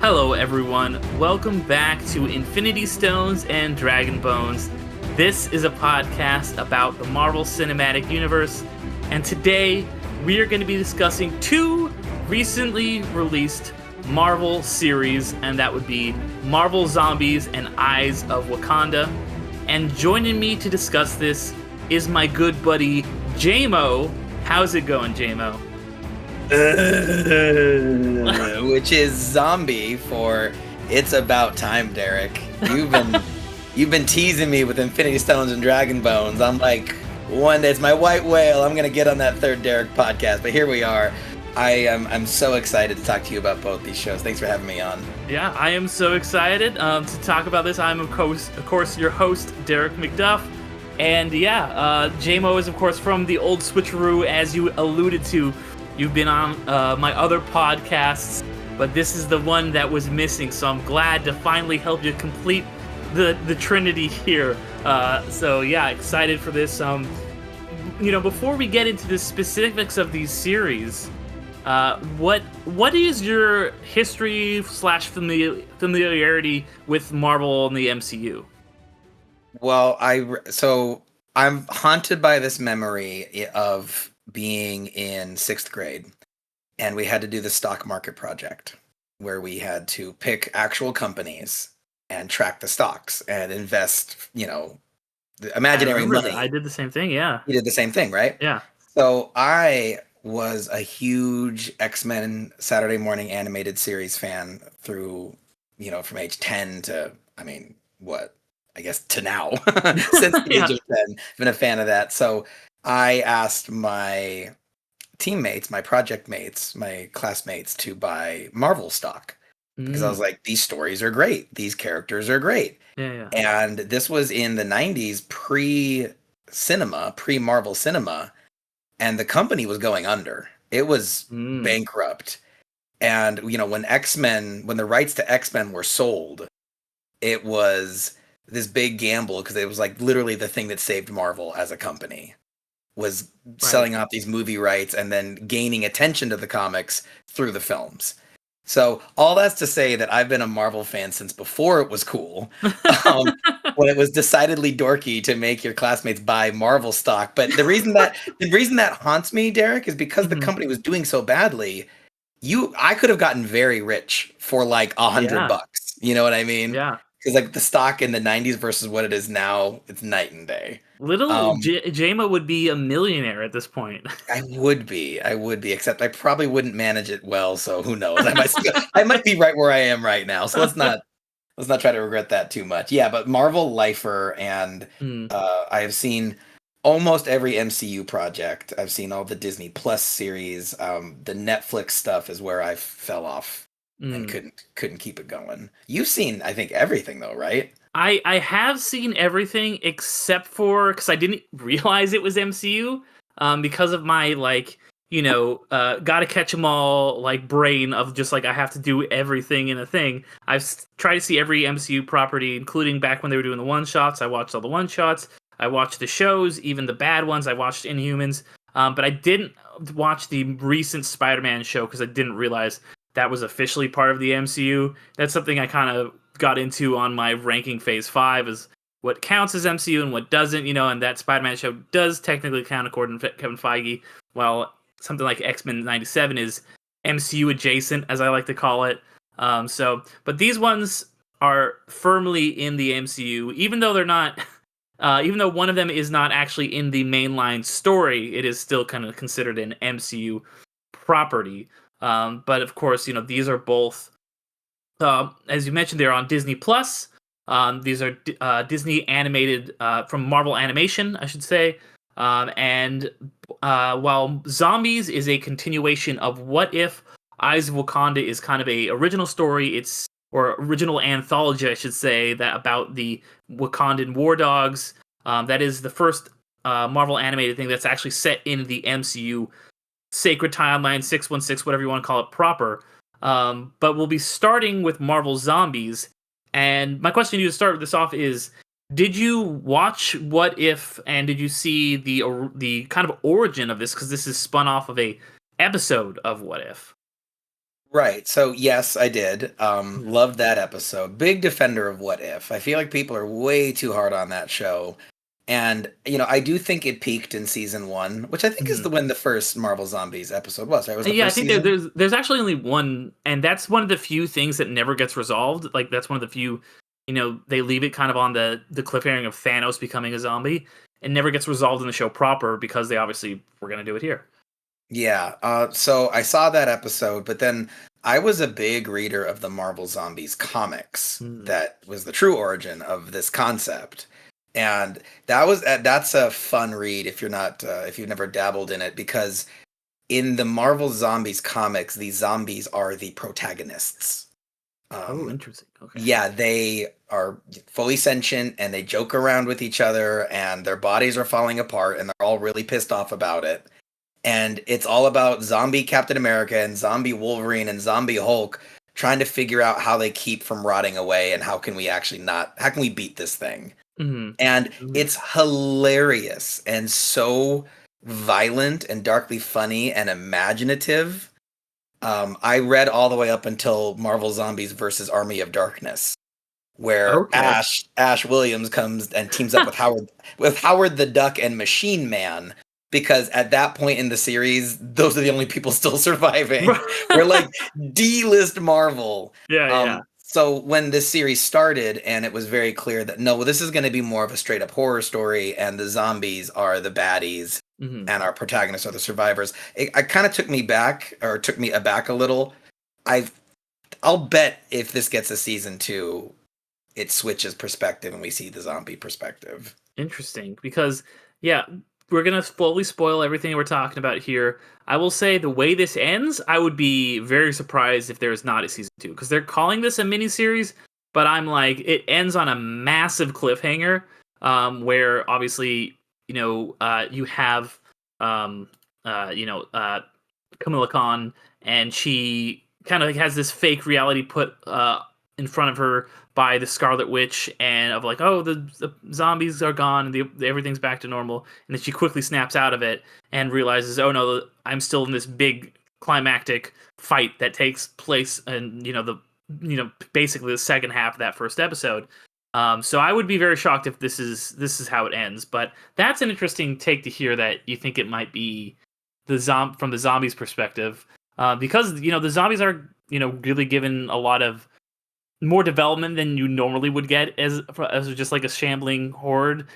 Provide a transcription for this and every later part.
Hello, everyone. Welcome back to Infinity Stones and Dragon Bones. This is a podcast about the Marvel Cinematic Universe, and today we are going to be discussing two recently released Marvel series, and that would be Marvel Zombies and Eyes of Wakanda. And joining me to discuss this is my good buddy Jaymo. How's it going, Jaymo? Which is zombie for It's About Time, Derick. You've been teasing me with Infinity Stones and Dragon Bones. I'm like, one day it's my white whale. I'm gonna get on that third Derick podcast, but here we are. I'm so excited to talk to you about both these shows. Thanks for having me on. Yeah, I am so excited to talk about this. I'm of course your host, Derick McDuff, and Jaymo is of course from the Old SwitchAroo, as you alluded to. You've been on my other podcasts, but this is the one that was missing, so I'm glad to finally help you complete the trinity here. Excited for this. Before we get into the specifics of these series, what is your history / familiarity with Marvel and the MCU? Well, I'm haunted by this memory of being in 6th grade, and we had to do the stock market project where we had to pick actual companies and track the stocks and invest, the imaginary money. I did the same thing, yeah. You did the same thing, right? Yeah. So I was a huge X-Men Saturday morning animated series fan through, from age 10 to, to now. Since the age of 10, been a fan of that. So I asked my teammates, my project mates, my classmates to buy Marvel stock because I was like, these stories are great. These characters are great. Yeah. And this was in the 90s, pre-Marvel cinema, and the company was going under. It was bankrupt. And, when the rights to X-Men were sold, it was this big gamble because it was like literally the thing that saved Marvel as a company. Was selling off these movie rights and then gaining attention to the comics through the films. So all that's to say that I've been a Marvel fan since before it was cool, when it was decidedly dorky to make your classmates buy Marvel stock. But the reason that haunts me, Derick, is because the company was doing so badly. I could have gotten very rich for like $100. You know what I mean? Yeah. Because like the stock in the 90s versus what it is now, it's night and day. Jaymo would be a millionaire at this point. I would be, except I probably wouldn't manage it well. So who knows? I might be right where I am right now. So let's not try to regret that too much. Yeah, but Marvel lifer, and I have seen almost every MCU project. I've seen all the Disney Plus series. The Netflix stuff is where I fell off and couldn't keep it going. You've seen, I think, everything though, right? I have seen everything except for, because I didn't realize it was MCU, because of my gotta catch 'em all brain of just I have to do everything in a thing. I've tried to see every MCU property, including back when they were doing the one shots. I watched all the one shots. I watched the shows, even the bad ones. I watched Inhumans, but I didn't watch the recent Spider-Man show because I didn't realize that was officially part of the MCU. That's something I kind of got into on my ranking phase 5, is what counts as MCU and what doesn't, and that Spider-Man show does technically count according to Kevin Feige, while something like X-Men 97 is MCU adjacent, as I like to call it. But these ones are firmly in the MCU, even though they're not, even though one of them is not actually in the mainline story, it is still kind of considered an MCU property. But of course, these are both, as you mentioned, they're on Disney Plus. These are Disney animated, from Marvel Animation, I should say. While Zombies is a continuation of What If, Eyes of Wakanda is kind of a original story. Or original anthology, I should say, that about the Wakandan war dogs. That is the first Marvel animated thing that's actually set in the MCU sacred timeline, 616, whatever you want to call it proper. But we'll be starting with Marvel Zombies. And my question to you to start this off is, did you watch What If, and did you see the kind of origin of this? Because this is spun off of a episode of What If. Right. So yes, I did. Mhm. Loved that episode. Big defender of What If. I feel like people are way too hard on that show. And I do think it peaked in season 1, which I think is Mhm. when the first Marvel Zombies episode was. Right? It was the Yeah, I first think season. there's actually only one, and that's one of the few things that never gets resolved. Like that's one of the few, they leave it kind of on the cliffhanger of Thanos becoming a zombie, and never gets resolved in the show proper because they obviously were gonna do it here. Yeah. So I saw that episode, but then I was a big reader of the Marvel Zombies comics. Mm. That was the true origin of this concept. And that's a fun read if you're not if you've never dabbled in it, because in the Marvel Zombies comics, these zombies are the protagonists. Oh, Um, interesting. Okay. yeah, they are fully sentient and they joke around with each other and their bodies are falling apart and they're all really pissed off about it. And it's all about zombie Captain America and zombie Wolverine and zombie Hulk trying to figure out how they keep from rotting away and how can we beat this thing? Hmm. And it's hilarious and so violent and darkly funny and imaginative. I read all the way up until Marvel Zombies versus Army of Darkness, where Okay. Ash Williams comes and teams up with Howard the Duck and Machine Man, because at that point in the series, those are the only people still surviving. We're like D-list Marvel. Yeah, yeah. So when this series started, and it was very clear that no, this is going to be more of a straight up horror story, and the zombies are the baddies, Hmm. and our protagonists are the survivors. It kind of took me aback a little. I'll bet if this gets a season 2, it switches perspective and we see the zombie perspective. Interesting, because yeah, we're gonna fully spoil everything we're talking about here. I will say the way this ends, I would be very surprised if there is not a season 2, because they're calling this a mini series, but I'm like, it ends on a massive cliffhanger, where obviously you have um, uh, you know uh, Kamala Khan, and she kind of has this fake reality put in front of her by the Scarlet Witch, and of like, oh, the zombies are gone and everything's back to normal, and then she quickly snaps out of it and realizes, oh no, I'm still in this big climactic fight that takes place, and basically the second half of that first episode. So I would be very shocked if this is how it ends, but that's an interesting take to hear that you think it might be from the zombies perspective, because the zombies are really given a lot of more development than you normally would get as just like a shambling horde,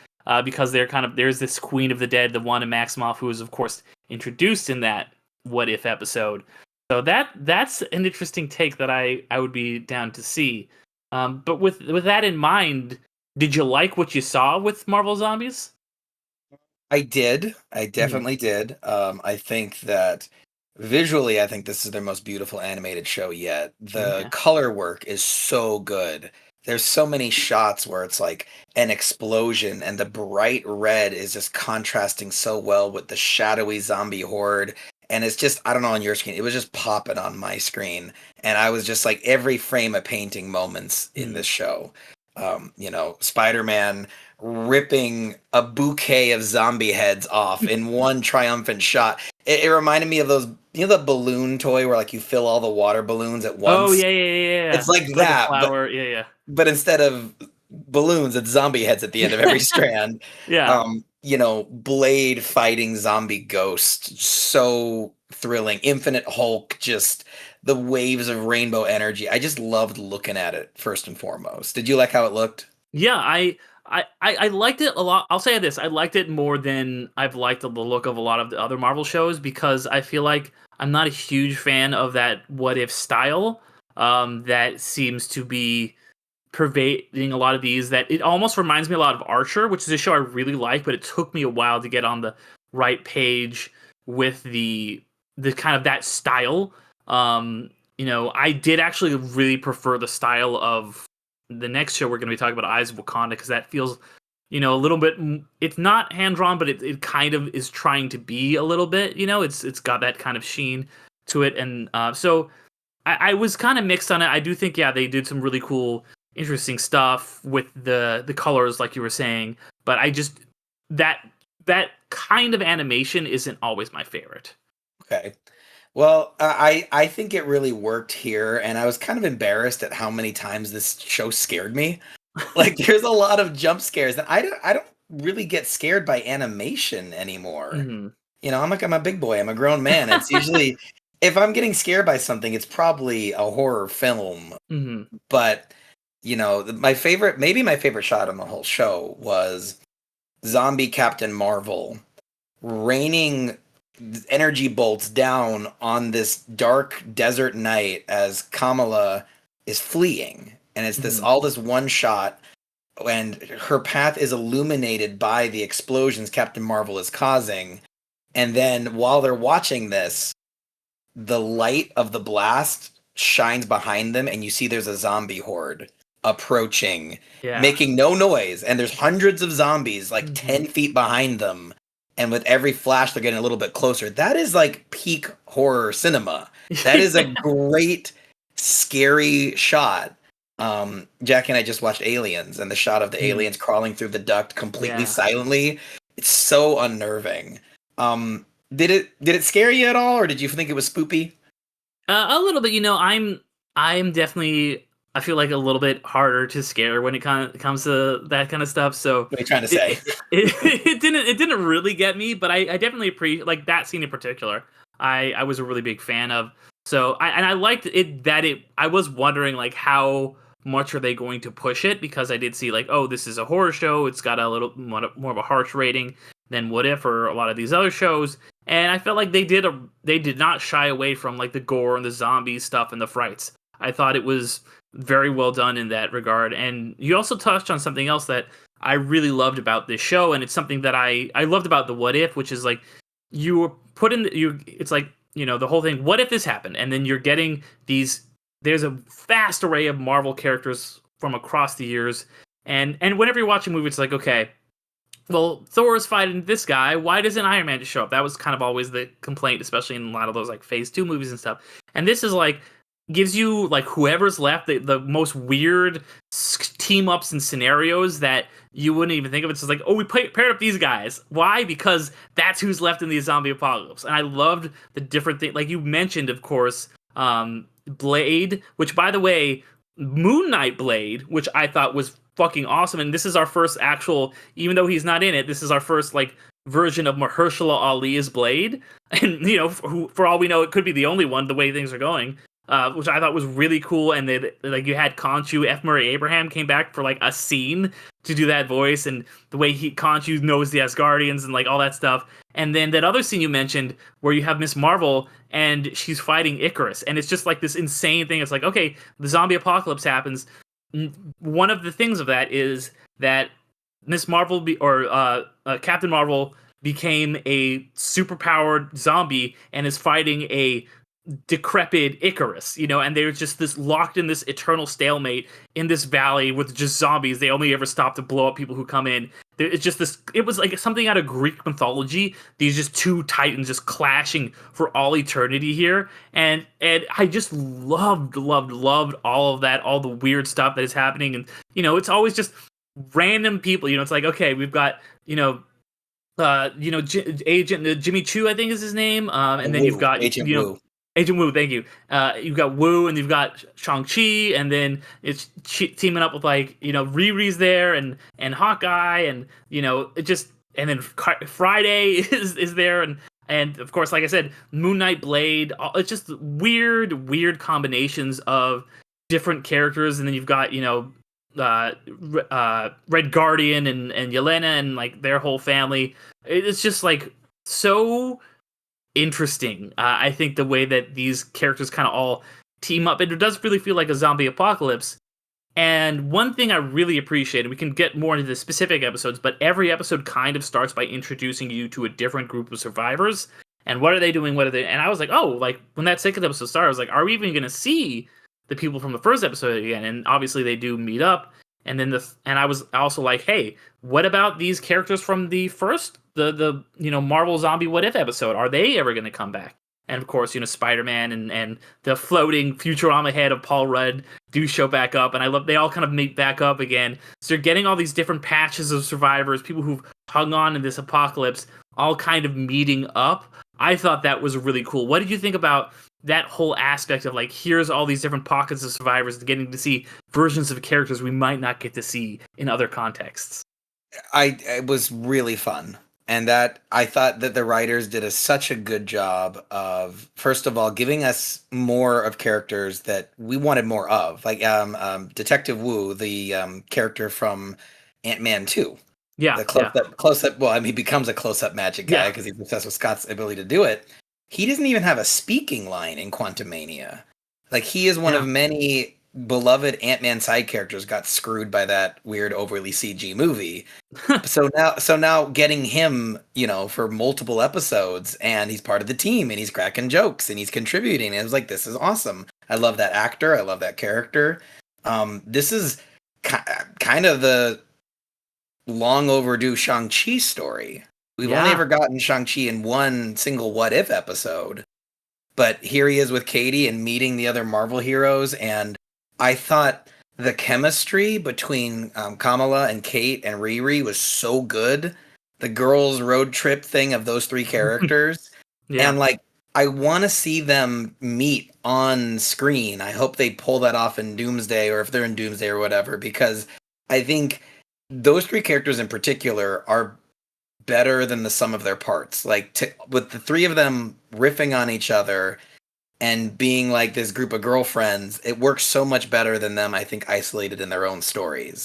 because there's this Queen of the Dead, the one in Maximoff, who is of course introduced in that What If episode. So that's an interesting take that I would be down to see. But with that in mind, did you like what you saw with Marvel Zombies? I did. I Mhm. definitely did. I think that visually, I think this is their most beautiful animated show yet. The Okay. color work is so good. There's so many shots where it's like an explosion, and the bright red is just contrasting so well with the shadowy zombie horde. And it's just, I don't know, on your screen, it was just popping on my screen. And I was just like, every frame of painting moments in Mhm. this show. Spider-Man ripping a bouquet of zombie heads off in one triumphant shot. It reminded me of those, the balloon toy where like you fill all the water balloons at Oh once. yeah, yeah, yeah, yeah, It's yeah. like Like a that, but flower. Yeah, yeah. instead of balloons, it's zombie heads at the end of every strand. Yeah. Blade fighting zombie ghost, so thrilling. Infinite Hulk, just the waves of rainbow energy. I just loved looking at it first and foremost. Did you like how it looked? Yeah, I liked it a lot. I'll say this: I liked it more than I've liked the look of a lot of the other Marvel shows, because I feel like I'm not a huge fan of that what if style. That seems to be pervading a lot of these. That it almost reminds me a lot of Archer, which is a show I really like, but it took me a while to get on the right page with the kind of that style. I did actually really prefer the style of the next show we're going to be talking about, Eyes of Wakanda, because that feels, a little bit. It's not hand drawn, but it kind of is trying to be a little bit. It's got that kind of sheen to it, and so I was kind of mixed on it. I do think, yeah, they did some really cool, interesting stuff with the colors, like you were saying, but I just that that kind of animation isn't always my favorite. Okay. Well, I think it really worked here, and I was kind of embarrassed at how many times this show scared me. Like, there's a lot of jump scares that I don't really get scared by animation anymore. Mm-hmm. You know, I'm a big boy. I'm a grown man. It's usually if I'm getting scared by something, it's probably a horror film. Mm-hmm. But you know, maybe my favorite shot on the whole show was zombie Captain Marvel raining energy bolts down on this dark desert night as Kamala is fleeing. And it's Mm-hmm. this one shot, and her path is illuminated by the explosions Captain Marvel is causing. And then while they're watching this, the light of the blast shines behind them, and you see there's a zombie horde approaching, Yeah. making no noise. And there's hundreds of zombies like 10 feet behind them. And with every flash, they're getting a little bit closer. That is like peak horror cinema. That is a great, scary shot. Jackie and I just watched Aliens, and the shot of the aliens crawling through the duct completely silently. It's so unnerving. Did it scare you at all, or did you think it was spoopy? A little bit. You know, I'm definitely. I feel like a little bit harder to scare when it comes to that kind of stuff. So what are you trying to say? It didn't really get me, but I definitely appreciate like that scene in particular. I was a really big fan of. So I liked it. I was wondering like how much are they going to push it, because I did see like, oh, this is a horror show. It's got a little more of a harsh rating than What If or a lot of these other shows. And I felt like they did not shy away from like the gore and the zombie stuff and the frights. I thought it was very well done in that regard. And you also touched on something else that I really loved about this show, and it's something that I loved about the What If, which is like you were put in it's like, you know, the whole thing, what if this happened? And then you're getting there's a vast array of Marvel characters from across the years. And whenever you're watching a movie, it's like, okay, well, Thor is fighting this guy. Why doesn't Iron Man just show up? That was kind of always the complaint, especially in a lot of those like Phase 2 movies and stuff. And this is like gives you like whoever's left the most weird team ups and scenarios that you wouldn't even think of. It's just like, oh, we paired up these guys. Why? Because that's who's left in the zombie apocalypse. And I loved the different things. Like you mentioned, of course, Blade, which by the way, Moon Knight Blade, which I thought was fucking awesome. And this is our first actual, even though he's not in it, this is our first like version of Mahershala Ali's Blade. And you know, for all we know, it could be the only one the way things are going. Which I thought was really cool. And they like you had Khonshu, F. Murray Abraham came back for like a scene to do that voice, and the way Khonshu knows the Asgardians and like all that stuff. And then that other scene you mentioned where you have Miss Marvel and she's fighting Icarus, and it's just like this insane thing. It's like, okay, the zombie apocalypse happens. One of the things of that is that Miss Marvel Captain Marvel became a superpowered zombie and is fighting a decrepit Icarus, you know, and they're just this locked in this eternal stalemate in this valley with just zombies. They only ever stop to blow up people who come in. It's just this, it was like something out of Greek mythology. These just two titans just clashing for all eternity here. And I just loved all of that, all the weird stuff that is happening. And, you know, it's always just random people, you know, it's like, okay, we've got, Agent Jimmy Choo, I think is his name. And then you've got, Agent Wu. Agent Wu, thank you. You've got Wu, and you've got Shang-Chi, and then it's teaming up with like, you know, Riri's there, and Hawkeye, and you know, it just, and then Friday is there, and of course, like I said, Moon Knight, Blade. It's just weird combinations of different characters, and then you've got, you know, Red Guardian and Yelena and like their whole family. It's just like so interesting. I think the way that these characters kind of all team up, it does really feel like a zombie apocalypse. And one thing I really appreciate, and we can get more into the specific episodes, but every episode kind of starts by introducing you to a different group of survivors. And what are they doing? What are they? And I was like, oh, like when that second episode started, I was like, are we even going to see the people from the first episode again? And obviously they do meet up. And then and I was also like, hey, what about these characters from the first, the you know, Marvel Zombie What If episode? Are they ever going to come back? And of course, you know, Spider-Man and the floating Futurama head of Paul Rudd do show back up, and I love they all kind of meet back up again. So you're getting all these different patches of survivors, people who've hung on in this apocalypse, all kind of meeting up. I thought that was really cool. What did you think about that whole aspect of like, here's all these different pockets of survivors getting to see versions of characters we might not get to see in other contexts? It was really fun. And that I thought that the writers did such a good job of, first of all, giving us more of characters that we wanted more of, like Detective Wu, the character from Ant-Man 2. Yeah, The yeah, close up. Well, I mean, he becomes a close up magic guy yeah, because he's obsessed with Scott's ability to do it. He doesn't even have a speaking line in Quantumania. Like he is one yeah. of many beloved Ant-Man side characters got screwed by that weird overly CG movie. So now getting him, for multiple episodes, and he's part of the team, and he's cracking jokes, and he's contributing. And it was like, this is awesome. I love that actor. I love that character. This is kind of the long overdue Shang-Chi story. We've only Yeah. ever gotten Shang-Chi in one single What If episode, but here he is with Katie and meeting the other Marvel heroes, and I thought the chemistry between Kamala and Kate and Riri was so good. The girls' road trip thing of those three characters, Yeah. and like I want to see them meet on screen. I hope they pull that off in Doomsday, or if they're in Doomsday or whatever, because I think those three characters in particular are better than the sum of their parts. Like with the three of them riffing on each other and being like this group of girlfriends, it works so much better than them, I think, isolated in their own stories,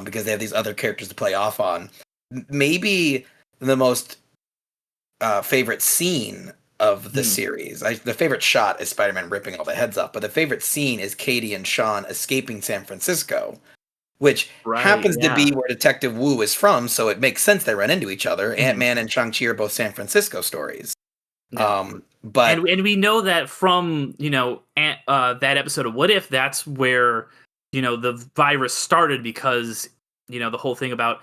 because they have these other characters to play off on. Maybe the most favorite scene of the series, the favorite shot is Spider-Man ripping all the heads off, but the favorite scene is Katie and Sean escaping San Francisco, which Right. happens to be where Detective Wu is from, so it makes sense they run into each other. Ant-Man and Shang-Chi are both San Francisco stories. Yeah. But And we know that from, that episode of What If, that's where, the virus started, because, the whole thing about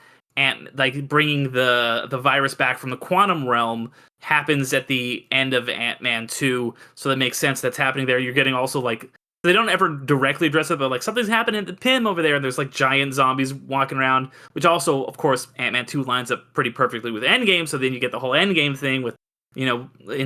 bringing the virus back from the quantum realm happens at the end of Ant-Man 2, so that makes sense that's happening there. You're getting also like, they don't ever directly address it, but like something's happening at the Pym over there, and there's like giant zombies walking around, which also, of course, Ant-Man 2 lines up pretty perfectly with Endgame, so then you get the whole Endgame thing with, in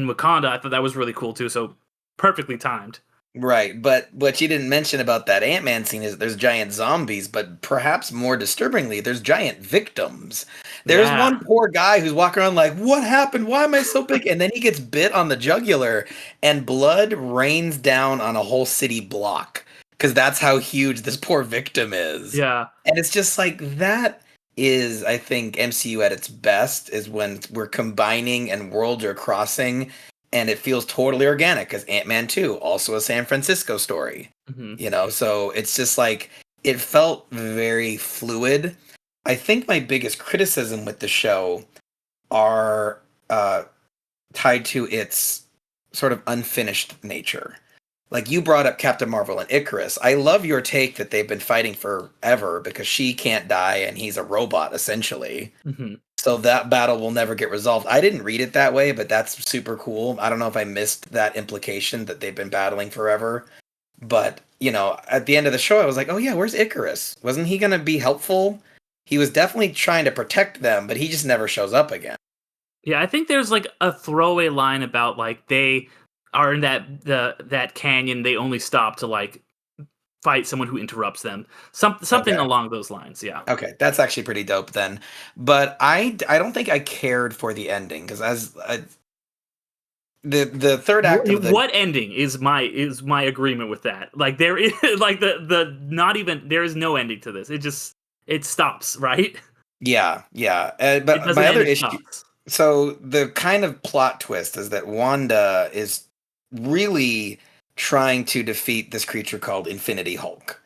Wakanda. I thought that was really cool too, so perfectly timed. right, but what you didn't mention about that Ant-Man scene is there's giant zombies, but perhaps more disturbingly, there's giant victims. There's Yeah. one poor guy who's walking around like, what happened? Why am I so big? And then he gets bit on the jugular, and blood rains down on a whole city block, because that's how huge this poor victim is. Yeah. And it's just like, that is, I think, MCU at its best, is when we're combining and worlds are crossing, and it feels totally organic, because Ant-Man 2, also a San Francisco story. So it's just like, it felt very fluid. I think my biggest criticism with the show are tied to its sort of unfinished nature. Like, you brought up Captain Marvel and Icarus. I love your take that they've been fighting forever because she can't die and he's a robot, essentially. So that battle will never get resolved. I didn't read it that way, but that's super cool. I don't know if I missed that implication that they've been battling forever. But, at the end of the show, I was like, oh yeah, where's Icarus? Wasn't he going to be helpful? He was definitely trying to protect them, but he just never shows up again. Yeah, I think there's like a throwaway line about like they are in that canyon. They only stop to like fight someone who interrupts them. Something Okay. along those lines. Yeah. Okay, that's actually pretty dope then. But I don't think I cared for the ending, because the third act of the What ending is my agreement with that? Like there is like the not even there is no ending to this. It stops, right? yeah. It But doesn't my end, other it issue, stops. so the kind of plot twist is that Wanda is really trying to defeat this creature called Infinity Hulk.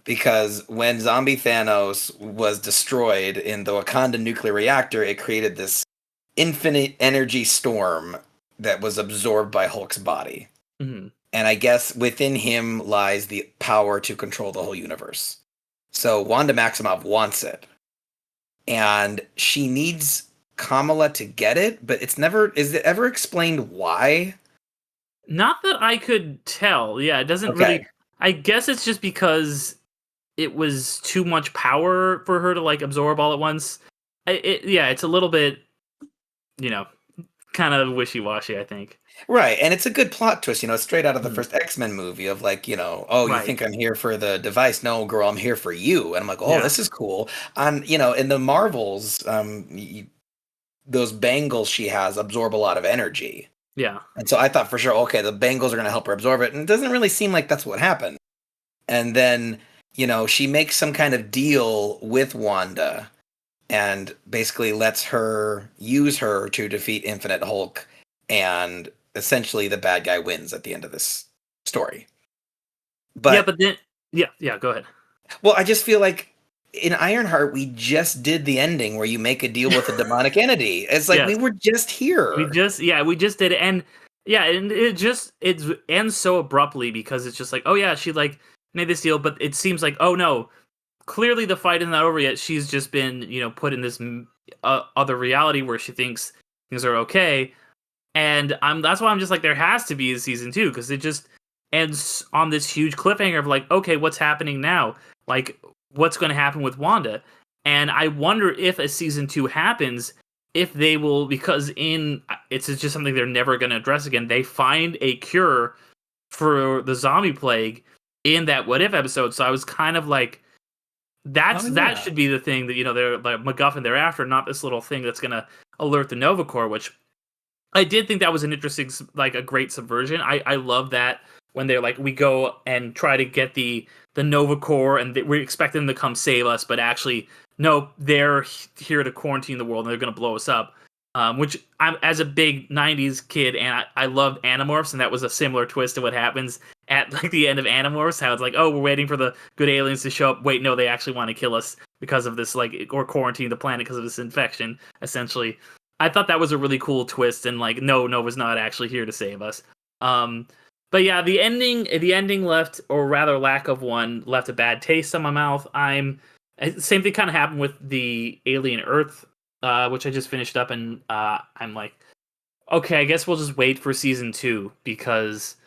Because when zombie Thanos was destroyed in the Wakanda nuclear reactor, it created this infinite energy storm that was absorbed by Hulk's body. And I guess within him lies the power to control the whole universe. So Wanda Maximoff wants it. And she needs Kamala to get it, but is it ever explained why? Not that I could tell. Yeah, it doesn't really. I guess it's just because it was too much power for her to like absorb all at once. It's a little bit, kind of wishy-washy, I think. Right, and it's a good plot twist, it's straight out of the Mm. first X-Men movie of like, "Oh, you Right. think I'm here for the device? No, girl, I'm here for you." And I'm like, "Oh, Yeah. this is cool." In the Marvels, those bangles she has absorb a lot of energy. Yeah. And so I thought for sure, okay, the bangles are going to help her absorb it, and it doesn't really seem like that's what happened. And then, she makes some kind of deal with Wanda and basically lets her use her to defeat Infinite Hulk, and essentially the bad guy wins at the end of this story. Yeah, But but then yeah, go ahead. well, I just feel like in Ironheart we just did the ending where you make a deal with a demonic entity. It's like Yes. we were just here. We just did it, and yeah, and it ends so abruptly because it's just like, oh yeah, she like made this deal, but it seems like, oh no, clearly the fight is not over yet. She's just been, put in this other reality where she thinks things are okay, and that's why I'm just like, there has to be a season 2 because it just ends on this huge cliffhanger of like, okay, what's happening now? Like, what's going to happen with Wanda? And I wonder if a season 2 happens, if they will, because it's just something they're never going to address again. They find a cure for the zombie plague in that What If episode. So I was kind of like, Oh that yeah. should be the thing that they're like MacGuffin they're after, not this little thing that's going to alert the Nova Corps, which I did think that was an interesting, like a great subversion. I love that when they're like, we go and try to get the Nova Corps, and we expect them to come save us, but actually, no, they're here to quarantine the world and they're going to blow us up. Which I'm, as a big '90s kid, and I loved Animorphs, and that was a similar twist to what happens at like the end of Animorphs. How it's like, oh, we're waiting for the good aliens to show up. Wait, no, they actually want to kill us because of this, like, or quarantine the planet because of this infection, essentially. I thought that was a really cool twist, and like, no, Nova's not actually here to save us. But yeah, the ending left, or rather, lack of one, left a bad taste in my mouth. Same thing kind of happened with the Alien Earth, which I just finished up, and I'm like, okay, I guess we'll just wait for season 2 because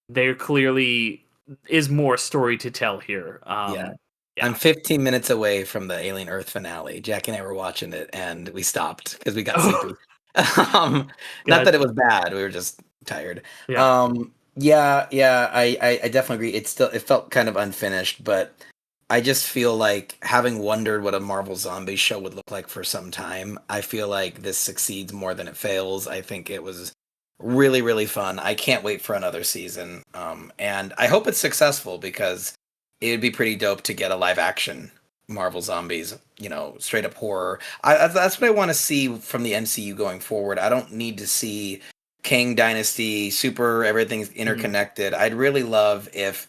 there clearly is more story to tell here. Yeah. Yeah. I'm 15 minutes away from the Alien Earth finale. Jack and I were watching it and we stopped because we got Oh, sleepy. Not that it gotcha. was bad, we were just tired. Yeah. Yeah, I definitely agree. It felt kind of unfinished, but I just feel like, having wondered what a Marvel zombie show would look like for some time, I feel like this succeeds more than it fails. I think it was really, really fun. I can't wait for another season. And I hope it's successful because it would be pretty dope to get a live action Marvel Zombies, straight up horror. That's what I want to see from the MCU going forward. I don't need to see Kang Dynasty, super, everything's interconnected. I'd really love if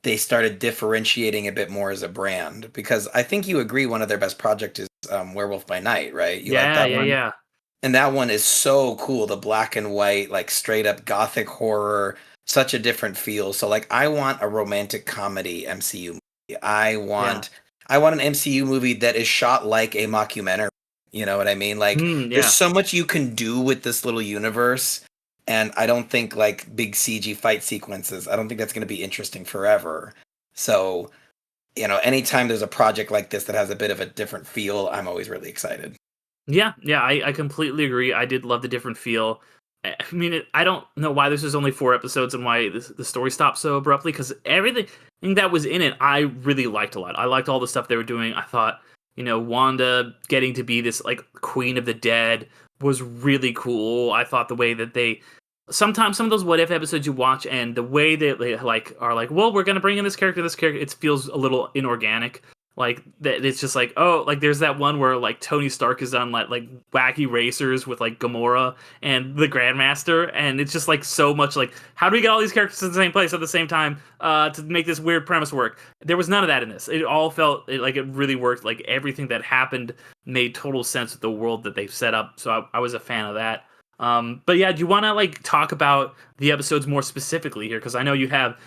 they started differentiating a bit more as a brand, because I think you agree one of their best projects is Werewolf by Night, right? You like Yeah, that yeah, one? yeah. And that one is so cool, the black and white, like straight up gothic horror, such a different feel. So like, I want a romantic comedy MCU movie. Yeah. I want an MCU movie that is shot like a mockumentary. You know what I mean? Like, there's Yeah. so much you can do with this little universe, and I don't think like big CG fight sequences, I don't think that's going to be interesting forever. So, anytime there's a project like this that has a bit of a different feel, I'm always really excited. Yeah, yeah, I completely agree. I did love the different feel. I mean, I don't know why this was only 4 episodes and why the story stopped so abruptly, because everything that was in it, I really liked a lot. I liked all the stuff they were doing. I thought, Wanda getting to be this, like, Queen of the Dead was really cool. I thought the way that sometimes some of those What If episodes you watch, and the way that they, like, are like, well, we're going to bring in this character, it feels a little inorganic. Like, that, it's just like, oh, like, there's that one where like Tony Stark is on like wacky racers with like Gamora and the Grandmaster, and it's just like so much like, how do we get all these characters in the same place at the same time to make this weird premise work? There was none of that in this. It all felt like it really worked. Like, everything that happened made total sense with the world that they've set up. So I was a fan of that. But yeah, do you want to like talk about the episodes more specifically here? Because I know you have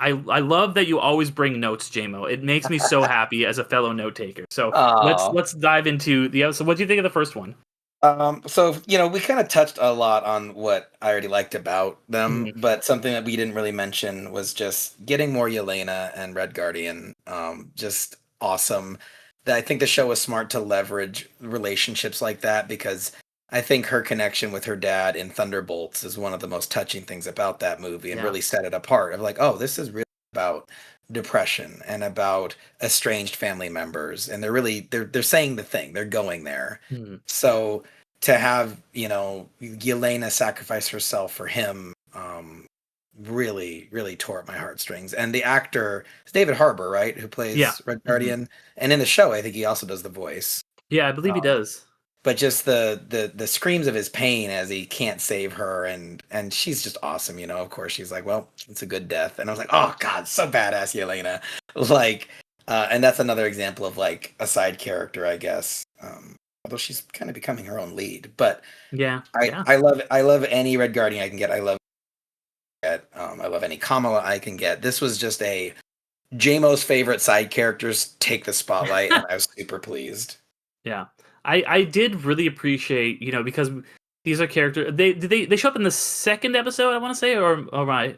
I love that you always bring notes, Jaymo. It makes me so happy as a fellow note taker. So Oh. let's dive into the episode. What do you think of the first one? So, we kind of touched a lot on what I already liked about them, Mhm. but something that we didn't really mention was just getting more Yelena and Red Guardian. Just awesome. I think the show was smart to leverage relationships like that, because I think her connection with her dad in Thunderbolts is one of the most touching things about that movie, and really set it apart of like, oh, this is really about depression and about estranged family members, and they're saying the thing, they're going there. So to have, you know, Yelena sacrifice herself for him, really, really tore at my heartstrings. And the actor is David Harbour, right, who plays Red Guardian, and in the show, I think he also does the voice. Yeah, I believe he does. But just the screams of his pain as he can't save her, and she's just awesome, you know. Of course, she's like, well, it's a good death, and I was like, oh god, so badass, Yelena. Like, and that's another example of like a side character, I guess. Although she's kind of becoming her own lead, but I love any Red Guardian I can get. I love any Kamala I can get. This was just a Jaymo's favorite side characters take the spotlight, and I was super pleased. Yeah. I did really appreciate, you know, because these are characters. They show up in the second episode, I want to say, or am I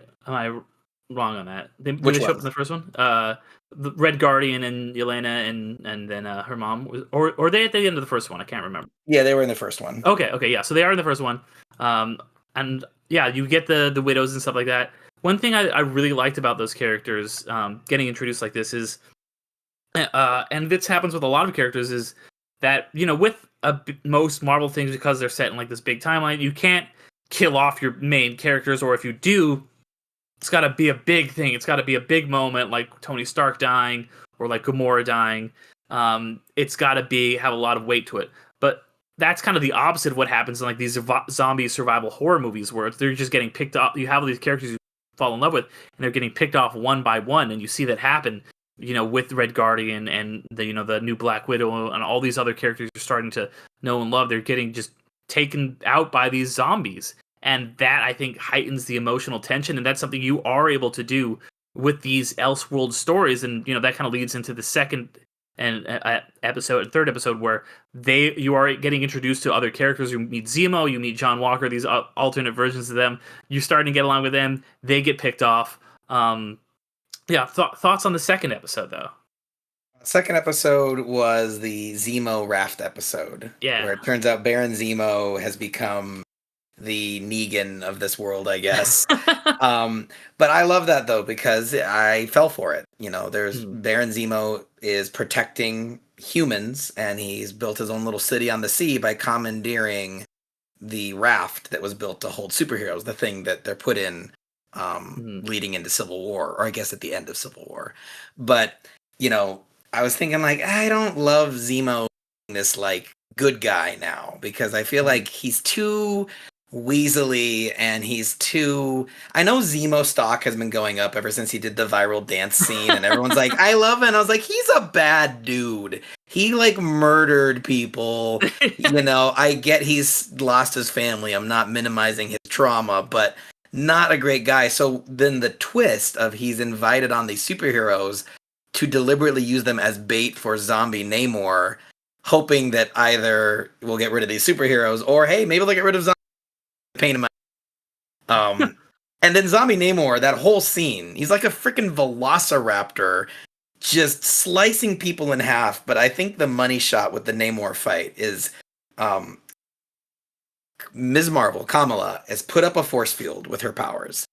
wrong on that? Did they show up in the first one? The Red Guardian and Yelena and then her mom, or are they at the end of the first one? I can't remember. Yeah, they were in the first one. Okay, yeah, so they are in the first one. And yeah, you get the widows and stuff like that. One thing I really liked about those characters getting introduced like this is, and this happens with a lot of characters, is that, you know, with most Marvel things, because they're set in like this big timeline, you can't kill off your main characters, or if you do, it's got to be a big thing. It's got to be a big moment, like Tony Stark dying or like Gamora dying. It's got to have a lot of weight to it. But that's kind of the opposite of what happens in like these zombie survival horror movies, where they're just getting picked up. You have all these characters you fall in love with, and they're getting picked off one by one, and you see that happen, you know, with Red Guardian and the, you know, the new Black Widow and all these other characters you're starting to know and love. They're getting just taken out by these zombies, and that, I think, heightens the emotional tension, and that's something you are able to do with these Elseworld stories. And, you know, that kind of leads into the second and third episode, where you are getting introduced to other characters. You meet Zemo, you meet John Walker, these alternate versions of them. You're starting to get along with them. They get picked off. Yeah, thoughts on the second episode, though? Second episode was the Zemo raft episode. Yeah. Where it turns out Baron Zemo has become the Negan of this world, I guess. But I love that, though, because I fell for it. You know, Baron Zemo is protecting humans, and he's built his own little city on the sea by commandeering the raft that was built to hold superheroes, the thing that they're put in leading into Civil War, or I guess at the end of Civil War. But, you know, I was thinking, like, I don't love Zemo, this, like, good guy now, because I feel like he's too weaselly, and he's too... I know Zemo stock has been going up ever since he did the viral dance scene, and everyone's like, I love it. And I was like, he's a bad dude. He, like, murdered people. You know, I get he's lost his family. I'm not minimizing his trauma, but not a great guy. So then the twist of he's invited on these superheroes to deliberately use them as bait for zombie Namor, hoping that either we'll get rid of these superheroes, or hey, maybe they'll get rid of zombie pain in my and then zombie Namor, that whole scene, he's like a freaking velociraptor just slicing people in half. But I think the money shot with the Namor fight is Ms. Marvel, Kamala, has put up a force field with her powers,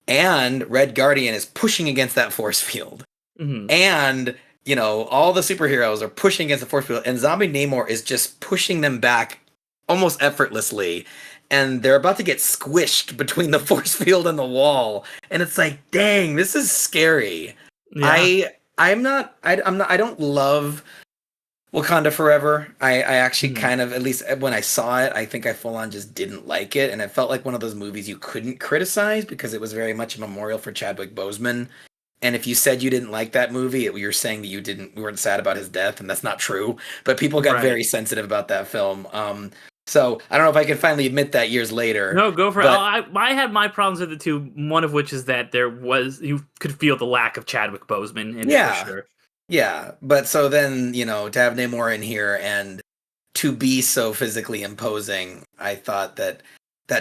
and Red Guardian is pushing against that force field. And, you know, all the superheroes are pushing against the force field, and zombie Namor is just pushing them back almost effortlessly, and they're about to get squished between the force field and the wall, and it's like, dang, this is scary. Yeah. I don't love Wakanda Forever. I actually kind of, at least when I saw it, I think I full on just didn't like it, and it felt like one of those movies you couldn't criticize because it was very much a memorial for Chadwick Boseman. And if you said you didn't like that movie, you're saying that you weren't sad about his death, and that's not true. But people got very sensitive about that film. So I don't know if I can finally admit that years later. No, go for it. I had my problems with it too. One of which is that you could feel the lack of Chadwick Boseman in it, for sure. Yeah, but so then, you know, to have Namor in here and to be so physically imposing, I thought that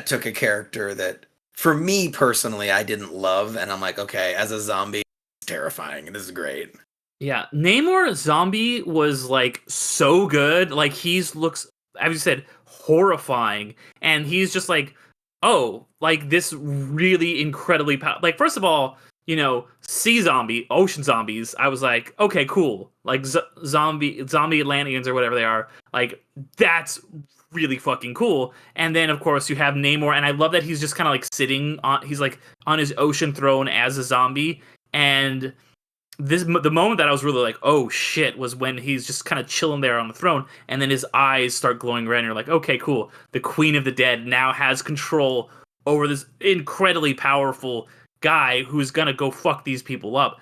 took a character that, for me personally, I didn't love, and I'm like, okay, as a zombie, it's terrifying. This is great. Yeah, Namor zombie was like so good. Like, looks, as you said, horrifying. And he's just like, oh, like this really incredibly like, first of all, ocean zombies. I was like, okay, cool. Like zombie Atlanteans or whatever they are. Like that's really fucking cool. And then of course you have Namor, and I love that he's just kind of like sitting on. He's like on his ocean throne as a zombie, and the moment that I was really like, oh shit, was when he's just kind of chilling there on the throne, and then his eyes start glowing red, and you're like, okay, cool. The Queen of the Dead now has control over this incredibly powerful guy who's gonna go fuck these people up.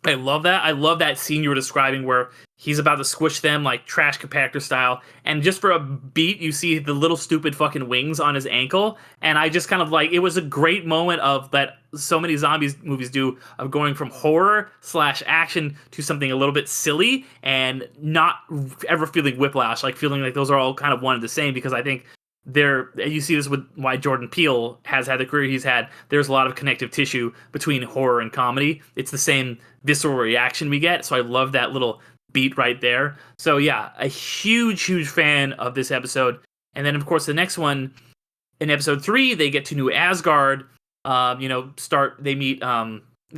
I love that. I love that scene you were describing where he's about to squish them like trash compactor style, and just for a beat, you see the little stupid fucking wings on his ankle, and I just kind of like, it was a great moment of that so many zombies movies do, of going from horror / action to something a little bit silly and not ever feeling whiplash, like feeling like those are all kind of one and the same, because I think you see this with why Jordan Peele has had the career he's had. There's a lot of connective tissue between horror and comedy. It's the same visceral reaction we get. So I love that little beat right there. So yeah, a huge fan of this episode. And then of course the next one, in episode 3, they get to New Asgard. They meet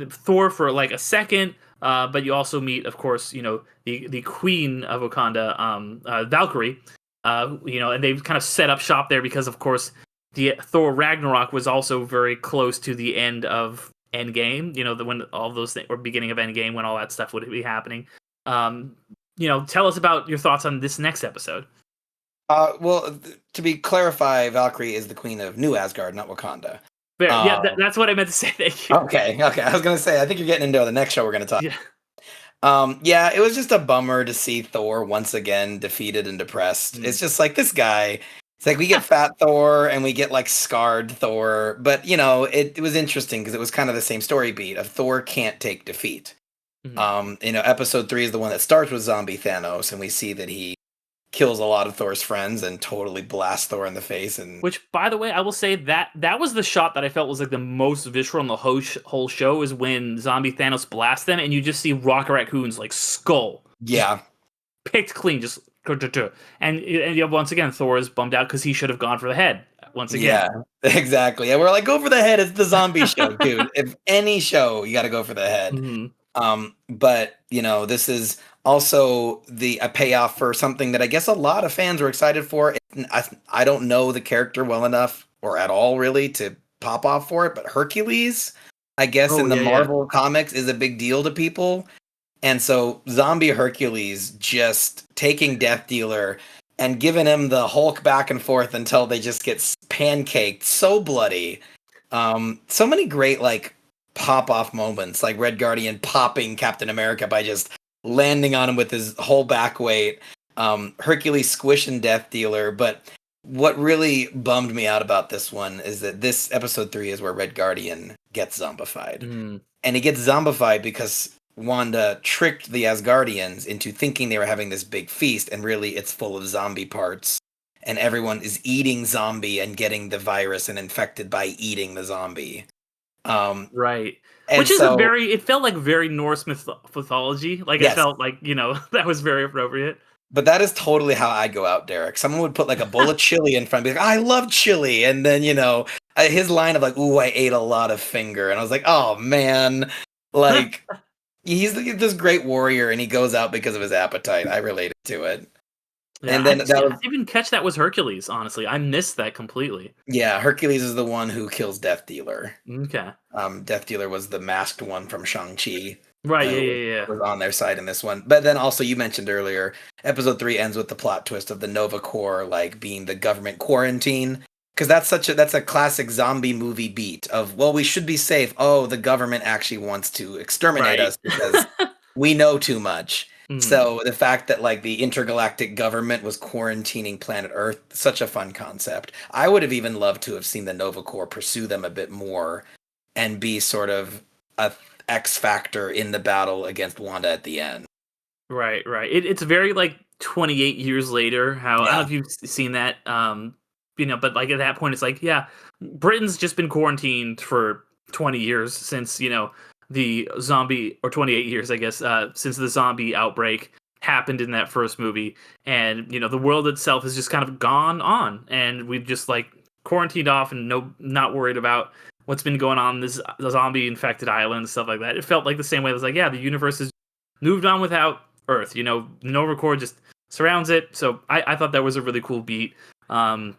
Thor for like a second, but you also meet, of course, the Queen of Wakanda, Valkyrie. And they've kind of set up shop there because, of course, the Thor Ragnarok was also very close to the end of Endgame. When all those things, or beginning of Endgame, when all that stuff would be happening. Tell us about your thoughts on this next episode. Well, to be clarify, Valkyrie is the queen of New Asgard, not Wakanda. Yeah, that's what I meant to say. Thank you. Okay. I was gonna say, I think you're getting into the next show we're gonna talk. Yeah. Yeah, it was just a bummer to see Thor once again defeated and depressed. It's just like, this guy. It's like we get fat Thor and we get like scarred Thor, but it was interesting because it was kind of the same story beat of Thor can't take defeat. Episode 3 is the one that starts with zombie Thanos, and we see that he kills a lot of Thor's friends and totally blasts Thor in the face. And which, by the way, I will say that was the shot that I felt was like the most visceral in the whole show, is when zombie Thanos blasts them and you just see Rocket Raccoon's like skull. Yeah. Picked clean, just and once again Thor is bummed out because he should have gone for the head once again. Yeah, exactly. Yeah, we're like, go for the head. It's the zombie show, dude. If any show, you got to go for the head. But this is also a payoff for something that I guess a lot of fans were excited for. I don't know the character well enough or at all really to pop off for it, but Hercules, I guess in the Marvel comics, is a big deal to people. And so zombie Hercules just taking Death Dealer and giving him the Hulk back and forth until they just get pancaked, so bloody. So many great like pop-off moments, like Red Guardian popping Captain America by just landing on him with his whole back weight. Hercules squishing Death Dealer. But what really bummed me out about this one is that this episode 3 is where Red Guardian gets zombified. And he gets zombified because Wanda tricked the Asgardians into thinking they were having this big feast, and really it's full of zombie parts. And everyone is eating zombie and getting the virus and infected by eating the zombie. Right. Which is it felt like very Norse mythology. Like, yes. It felt like, that was very appropriate. But that is totally how I go out, Derick. Someone would put like a bowl of chili in front of me, like, I love chili. And then, his line of like, ooh, I ate a lot of finger. And I was like, oh man, like he's this great warrior and he goes out because of his appetite. I related to it. Yeah, and then I didn't even catch that was Hercules, honestly. I missed that completely. Yeah, Hercules is the one who kills Death Dealer. Okay. Death Dealer was the masked one from Shang-Chi. Right, yeah. Was on their side in this one. But then also, you mentioned earlier, episode 3 ends with the plot twist of the Nova Corps like being the government quarantine. Because that's a classic zombie movie beat of, well, we should be safe. Oh, the government actually wants to exterminate us because we know too much. So the fact that like the intergalactic government was quarantining planet Earth, such a fun concept. I would have even loved to have seen the Nova Corps pursue them a bit more and be sort of a X factor in the battle against Wanda at the end. Right. It's very like 28 years later. I don't know if you've seen that, but like at that point, it's like, yeah, Britain's just been quarantined for 20 years since, the zombie, or 28 years, I guess, since the zombie outbreak. happened in that first movie, and the world itself has just kind of gone on, and we've just like quarantined off and not worried about what's been going on in the zombie infected island, stuff like that. It felt like the same way. It was like, yeah, the universe has moved on without Earth. Nova Corps just surrounds it. So I thought that was a really cool beat. And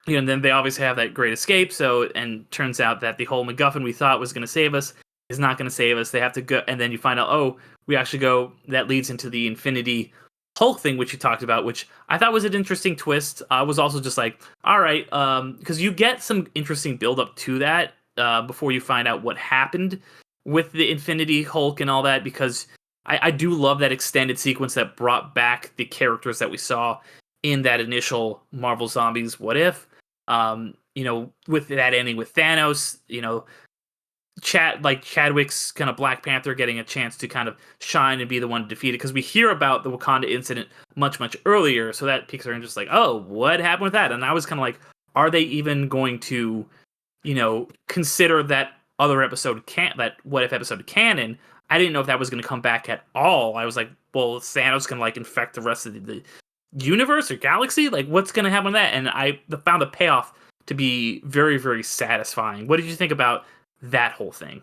then they obviously have that great escape. And turns out that the whole MacGuffin we thought was going to save us is not going to save us. They have to go, and then you find out, oh, we actually go. That leads into the Infinity Hulk thing, which you talked about, which I thought was an interesting twist. I was also just like, all right, because you get some interesting build up to that before you find out what happened with the Infinity Hulk and all that, because I do love that extended sequence that brought back the characters that we saw in that initial Marvel Zombies What If. With that ending with Thanos, Chadwick's kind of Black Panther getting a chance to kind of shine and be the one to defeat it, because we hear about the Wakanda incident much, much earlier, so that piques our interest, like, oh, what happened with that? And I was kind of like, are they even going to, consider that other episode, that What If episode canon? I didn't know if that was going to come back at all. I was like, well, Thanos can infect the rest of the universe or galaxy? Like, what's going to happen with that? And I found the payoff to be very, very satisfying. What did you think about that whole thing?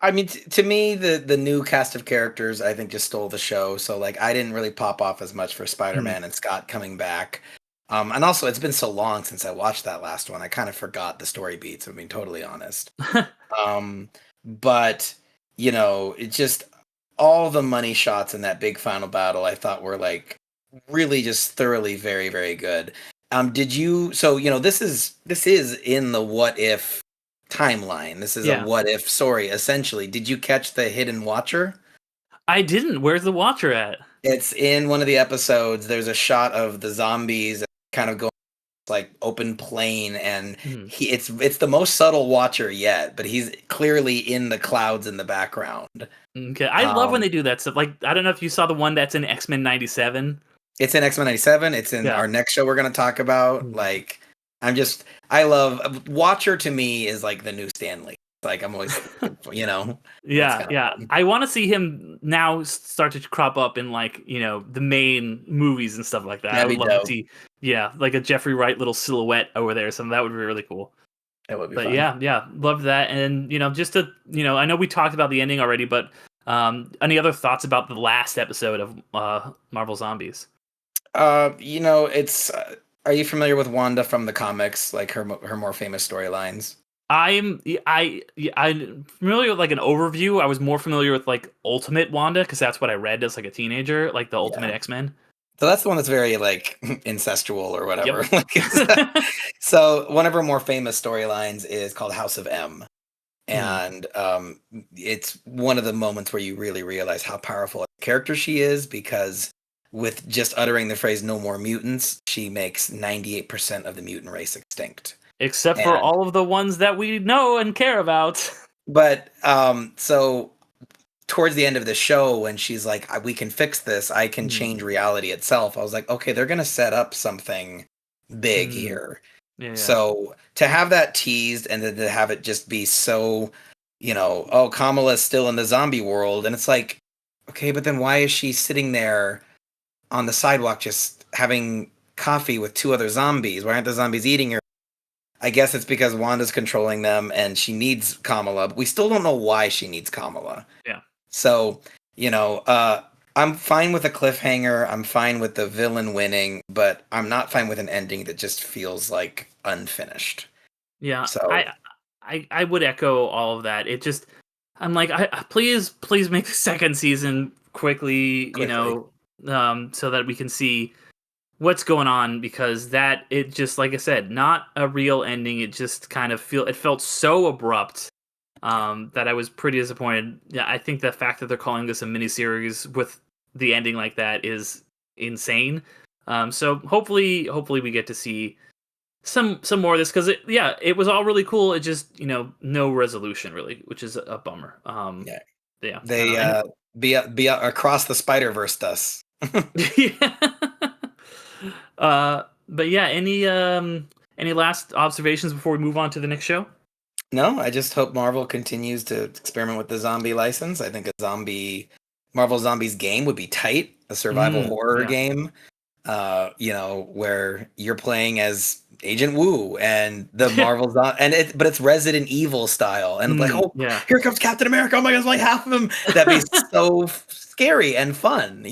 I mean, to me, the new cast of characters, I think, just stole the show. So, I didn't really pop off as much for Spider-Man and Scott coming back. And also, it's been so long since I watched that last one. I kind of forgot the story beats, if I'm being totally honest. But, it just, all the money shots in that big final battle, I thought were, really just thoroughly very, very good. This is in the What If timeline. This is a What If story, essentially. Did you catch the Hidden Watcher? I didn't. Where's the Watcher at? It's in one of the episodes. There's a shot of the zombies kind of going open plain, and it's the most subtle Watcher yet, but he's clearly in the clouds in the background. Okay, I love when they do that stuff. I don't know if you saw the one that's in X-Men 97. It's in X-Men 97. It's in our next show we're going to talk about. I love Watcher. To me is the new Stanley. I'm always, Yeah. I want to see him now start to crop up in the main movies and stuff like that. I would love to see, a Jeffrey Wright little silhouette over there. Something that would be really cool. That would be fun. Yeah, love that. And just to, I know we talked about the ending already, but any other thoughts about the last episode of Marvel Zombies? It's. Are you familiar with Wanda from the comics, her more famous storylines? I'm familiar with an overview. I was more familiar with Ultimate Wanda, because that's what I read as a teenager, the Ultimate X-Men. So that's the one that's very incestual or whatever. Yep. So one of her more famous storylines is called House of M. And it's one of the moments where you really realize how powerful a character she is, because with just uttering the phrase "no more mutants," she makes 98% of the mutant race extinct. Except for all of the ones that we know and care about. But so towards the end of the show, when she's like, we can fix this, I can change reality itself, I was like, okay, they're going to set up something big here. Yeah. So to have that teased and then to have it just be so, oh, Kamala's still in the zombie world. And it's like, okay, but then why is she sitting there on the sidewalk just having coffee with two other zombies? Why aren't the zombies eating her? I guess it's because Wanda's controlling them and she needs Kamala. But we still don't know why she needs Kamala. Yeah. So, I'm fine with a cliffhanger. I'm fine with the villain winning, but I'm not fine with an ending that just feels unfinished. Yeah. So I would echo all of that. It just, I'm please make the second season quickly. So that we can see what's going on, because it just, like I said, not a real ending. It just kind of it felt so abrupt that I was pretty disappointed. Yeah, I think the fact that they're calling this a miniseries with the ending like that is insane. So hopefully we get to see some more of this, because it was all really cool. It just no resolution really, which is a bummer. They be across the Spider-Verse dust. Yeah. But yeah, any last observations before we move on to the next show? No, I just hope Marvel continues to experiment with the zombie license. I think a zombie Marvel Zombies game would be tight, a survival horror Yeah. game. Where you're playing as Agent Woo and the Marvel but it's Resident Evil style, and like, oh, Yeah. here comes Captain America! Oh my God, it's like half of him. That'd be so scary and fun,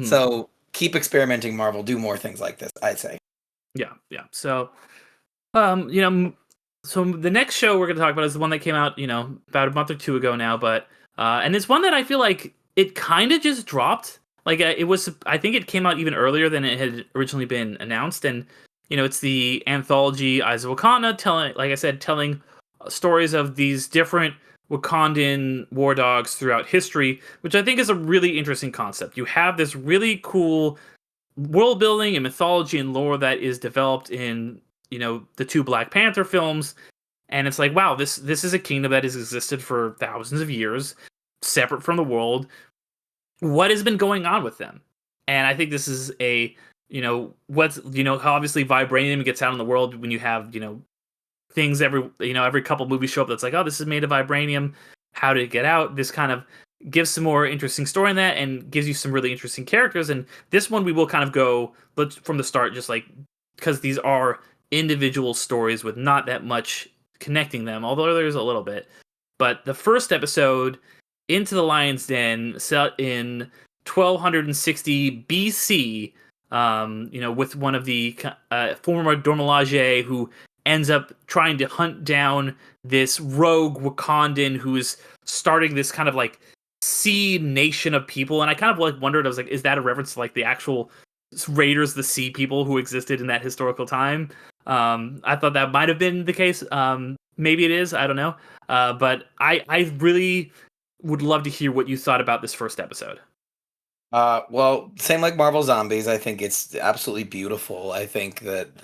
So keep experimenting, Marvel. Do more things like this, I'd say. Yeah. So, so the next show we're going to talk about is the one that came out, about a month or two ago now, but and it's one that I feel like it kind of just dropped. Like I think it came out even earlier than it had originally been announced, and it's the anthology Eyes of Wakanda, telling stories of these different Wakandan war dogs throughout history, which I think is a really interesting concept. You have this really cool world building and mythology and lore that is developed in the two Black Panther films, and it's like, wow, this is a kingdom that has existed for thousands of years, separate from the world. What has been going on with them? And I think this is a what's how obviously vibranium gets out in the world when you have things every couple movies show up that's like, oh, this is made of vibranium. How did it get out? This kind of gives some more interesting story in that and gives you some really interesting characters. And this one we will kind of go from the start, just like because these are individual stories with not that much connecting them, although there's a little bit. But the first episode, Into the Lion's Den, set in 1260 BC, with one of the former Dormelage who ends up trying to hunt down this rogue Wakandan who's starting this kind of like sea nation of people. And I kind of like wondered, I was like, is that a reference to like the actual Raiders, the sea people who existed in that historical time? I thought that might have been the case. Maybe it is. I don't know. But I really would love to hear what you thought about this first episode. Well, same like Marvel Zombies. I think it's absolutely beautiful. I think that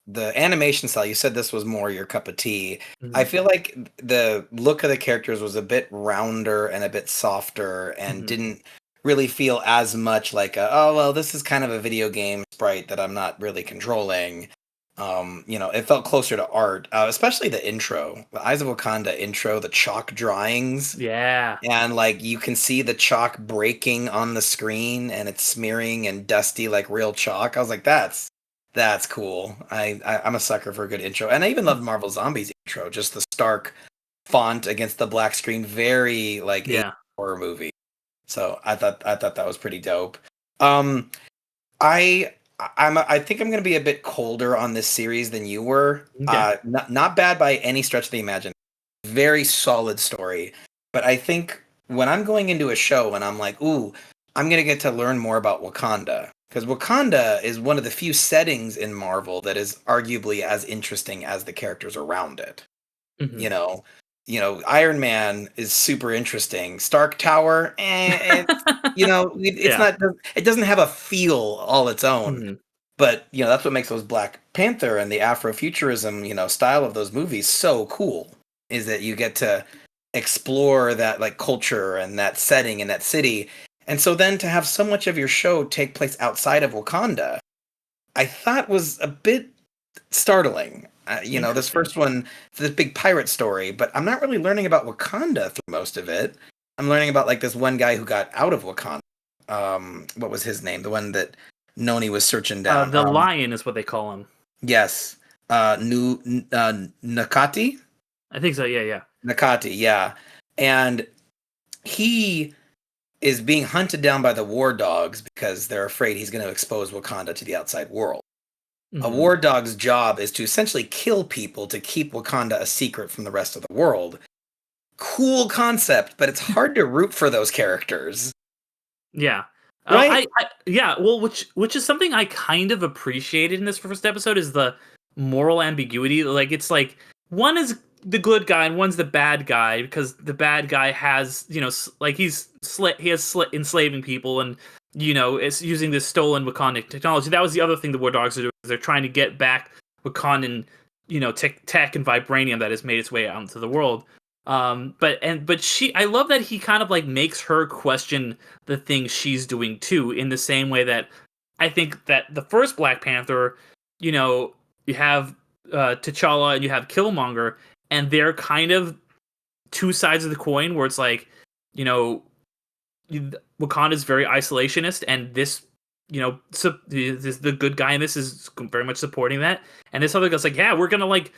the animation style, you said this was more your cup of tea. Mm-hmm. I feel like the look of the characters was a bit rounder and a bit softer and didn't really feel as much like oh, well, this is kind of a video game sprite that I'm not really controlling. It felt closer to art, especially the intro, the Eyes of Wakanda intro, the chalk drawings. Yeah. And like you can see the chalk breaking on the screen and it's smearing and dusty like real chalk. I was like, that's cool. I'm a sucker for a good intro. And I even love Marvel Zombies intro, just the stark font against the black screen, very like a horror movie. So I thought that was pretty dope. I think I'm going to be a bit colder on this series than you were. Okay. Not bad by any stretch of the imagination. Very solid story. But I think when I'm going into a show and I'm like, ooh, I'm going to get to learn more about Wakanda. Because Wakanda is one of the few settings in Marvel that is arguably as interesting as the characters around it. Mm-hmm. Iron Man is super interesting. Stark Tower, it's not. It doesn't have a feel all its own. Mm-hmm. But that's what makes those Black Panther and the Afrofuturism, style of those movies so cool. Is that you get to explore that like culture and that setting in that city, and so then to have so much of your show take place outside of Wakanda, I thought was a bit startling. This first one, this big pirate story, but I'm not really learning about Wakanda through most of it. I'm learning about like this one guy who got out of Wakanda. What was his name? The one that Noni was searching down. The Lion is what they call him. Yes. Nakati? I think so, yeah. Nakati, yeah. And he is being hunted down by the war dogs because they're afraid he's going to expose Wakanda to the outside world. Mm-hmm. A war dog's job is to essentially kill people to keep Wakanda a secret from the rest of the world. Cool concept, but it's hard to root for those characters. Yeah. Right? Well, which is something I kind of appreciated in this first episode is the moral ambiguity. Like, it's like, one is the good guy and one's the bad guy, because the bad guy has, like he has enslaving people and, is using this stolen Wakandan technology. That was the other thing the war dogs are doing. They're trying to get back Wakandan, tech and vibranium that has made its way out into the world. But I love that he kind of like makes her question the things she's doing too, in the same way that I think that the first Black Panther, you have T'Challa and you have Killmonger, and they're kind of two sides of the coin, where it's like, Wakanda is very isolationist, and this, the good guy in this is very much supporting that. And this other guy's like, yeah, we're gonna like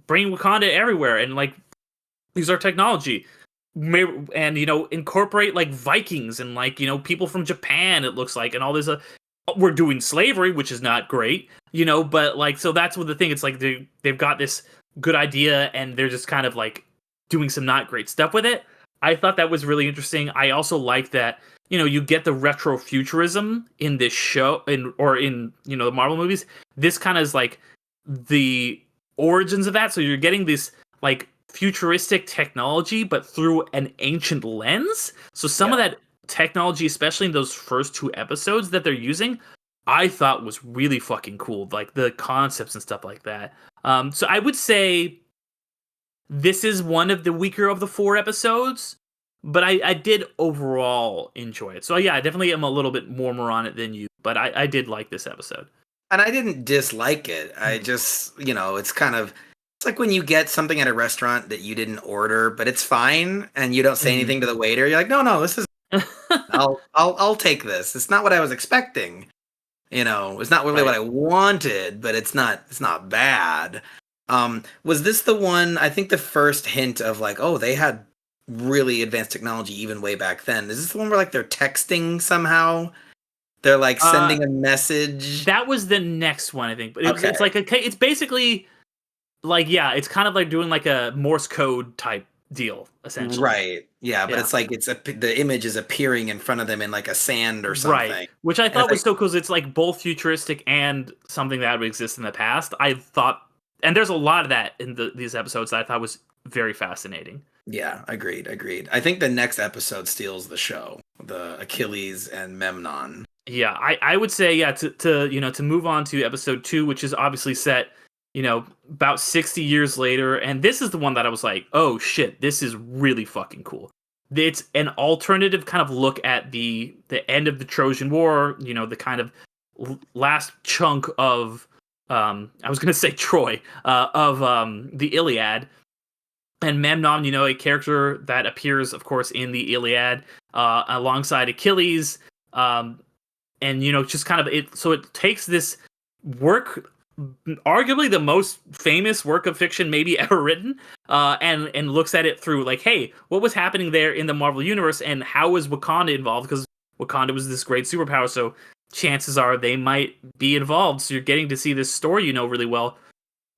bring Wakanda everywhere and like use our technology, and incorporate like Vikings and like people from Japan. It looks like, and all this. We're doing slavery, which is not great, but like, so that's what the thing. It's like they've got this good idea, and they're just kind of like doing some not great stuff with it. I thought that was really interesting. I also like that, you get the retro futurism in this show, in the Marvel movies. This kind of is like the origins of that. So you're getting this like futuristic technology, but through an ancient lens. So some of that technology, especially in those first 2 episodes that they're using, I thought was really fucking cool. Like the concepts and stuff like that. So I would say this is one of the weaker of the 4 episodes, but I did overall enjoy it. So yeah, I definitely am a little bit more on it than you, but I did like this episode. And I didn't dislike it. I just, it's like when you get something at a restaurant that you didn't order, but it's fine, and you don't say anything to the waiter. You're like, no, this is. I'll take this. It's not what I was expecting. It's not really what I wanted, but it's not bad. Was this the one? I think the first hint of like, oh, they had really advanced technology even way back then. Is this the one where like they're texting somehow? They're like sending a message. That was the next one, I think. But it's like it's basically like, yeah, it's kind of like doing like a Morse code type deal, essentially. Right. Yeah, but it's like the image is appearing in front of them in like a sand or something. Right. Which I thought was so cool, because it's like both futuristic and something that would exist in the past. I thought, and there's a lot of that in these episodes that I thought was very fascinating. Yeah, agreed. I think the next episode steals the show, the Achilles and Memnon. Yeah, I would say, yeah, to move on to episode 2, which is obviously set, about 60 years later. And this is the one that I was like, oh shit, this is really fucking cool. It's an alternative kind of look at the end of the Trojan War, the kind of last chunk of, I was going to say Troy, of the Iliad. And Memnon, a character that appears, of course, in the Iliad, alongside Achilles. And, just kind of it. So it takes this work, arguably the most famous work of fiction maybe ever written, and looks at it through like, hey, what was happening there in the Marvel universe, and how was Wakanda involved? Because Wakanda was this great superpower, so chances are they might be involved. So you're getting to see this story, really well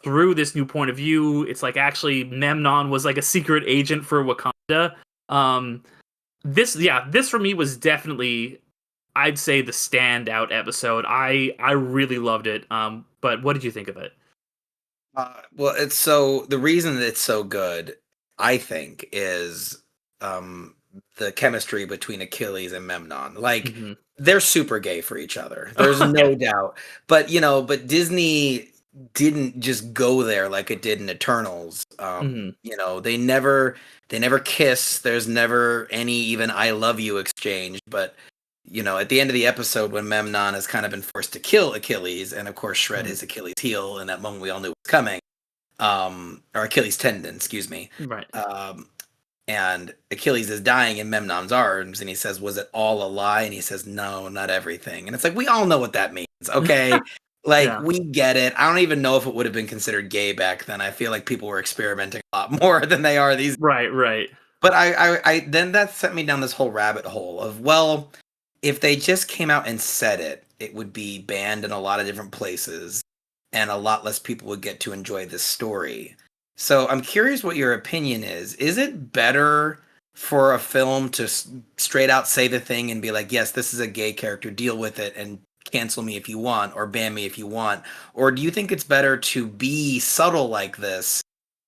through this new point of view. It's like actually Memnon was like a secret agent for Wakanda. This for me was definitely, I'd say, the standout episode. I really loved it. But what did you think of it? Well, the reason that it's so good, I think, is the chemistry between Achilles and Memnon. Like, they're super gay for each other. There's no doubt. But Disney didn't just go there like it did in Eternals. They never kiss. There's never any even "I love you" exchange. But at the end of the episode, when Memnon has kind of been forced to kill Achilles, and of course shred his Achilles heel, in that moment we all knew it was coming, or Achilles tendon, excuse me. Right. And Achilles is dying in Memnon's arms, and he says, "Was it all a lie?" And he says, "No, not everything." And it's like, we all know what that means, okay? We get it. I don't even know if it would have been considered gay back then. I feel like people were experimenting a lot more than they are these. Right. But I then that sent me down this whole rabbit hole of, well, if they just came out and said it, it would be banned in a lot of different places, and a lot less people would get to enjoy this story. So I'm curious what your opinion is. Is it better for a film to straight out say the thing and be like, yes, this is a gay character, deal with it, and cancel me if you want, or ban me if you want? Or do you think it's better to be subtle like this,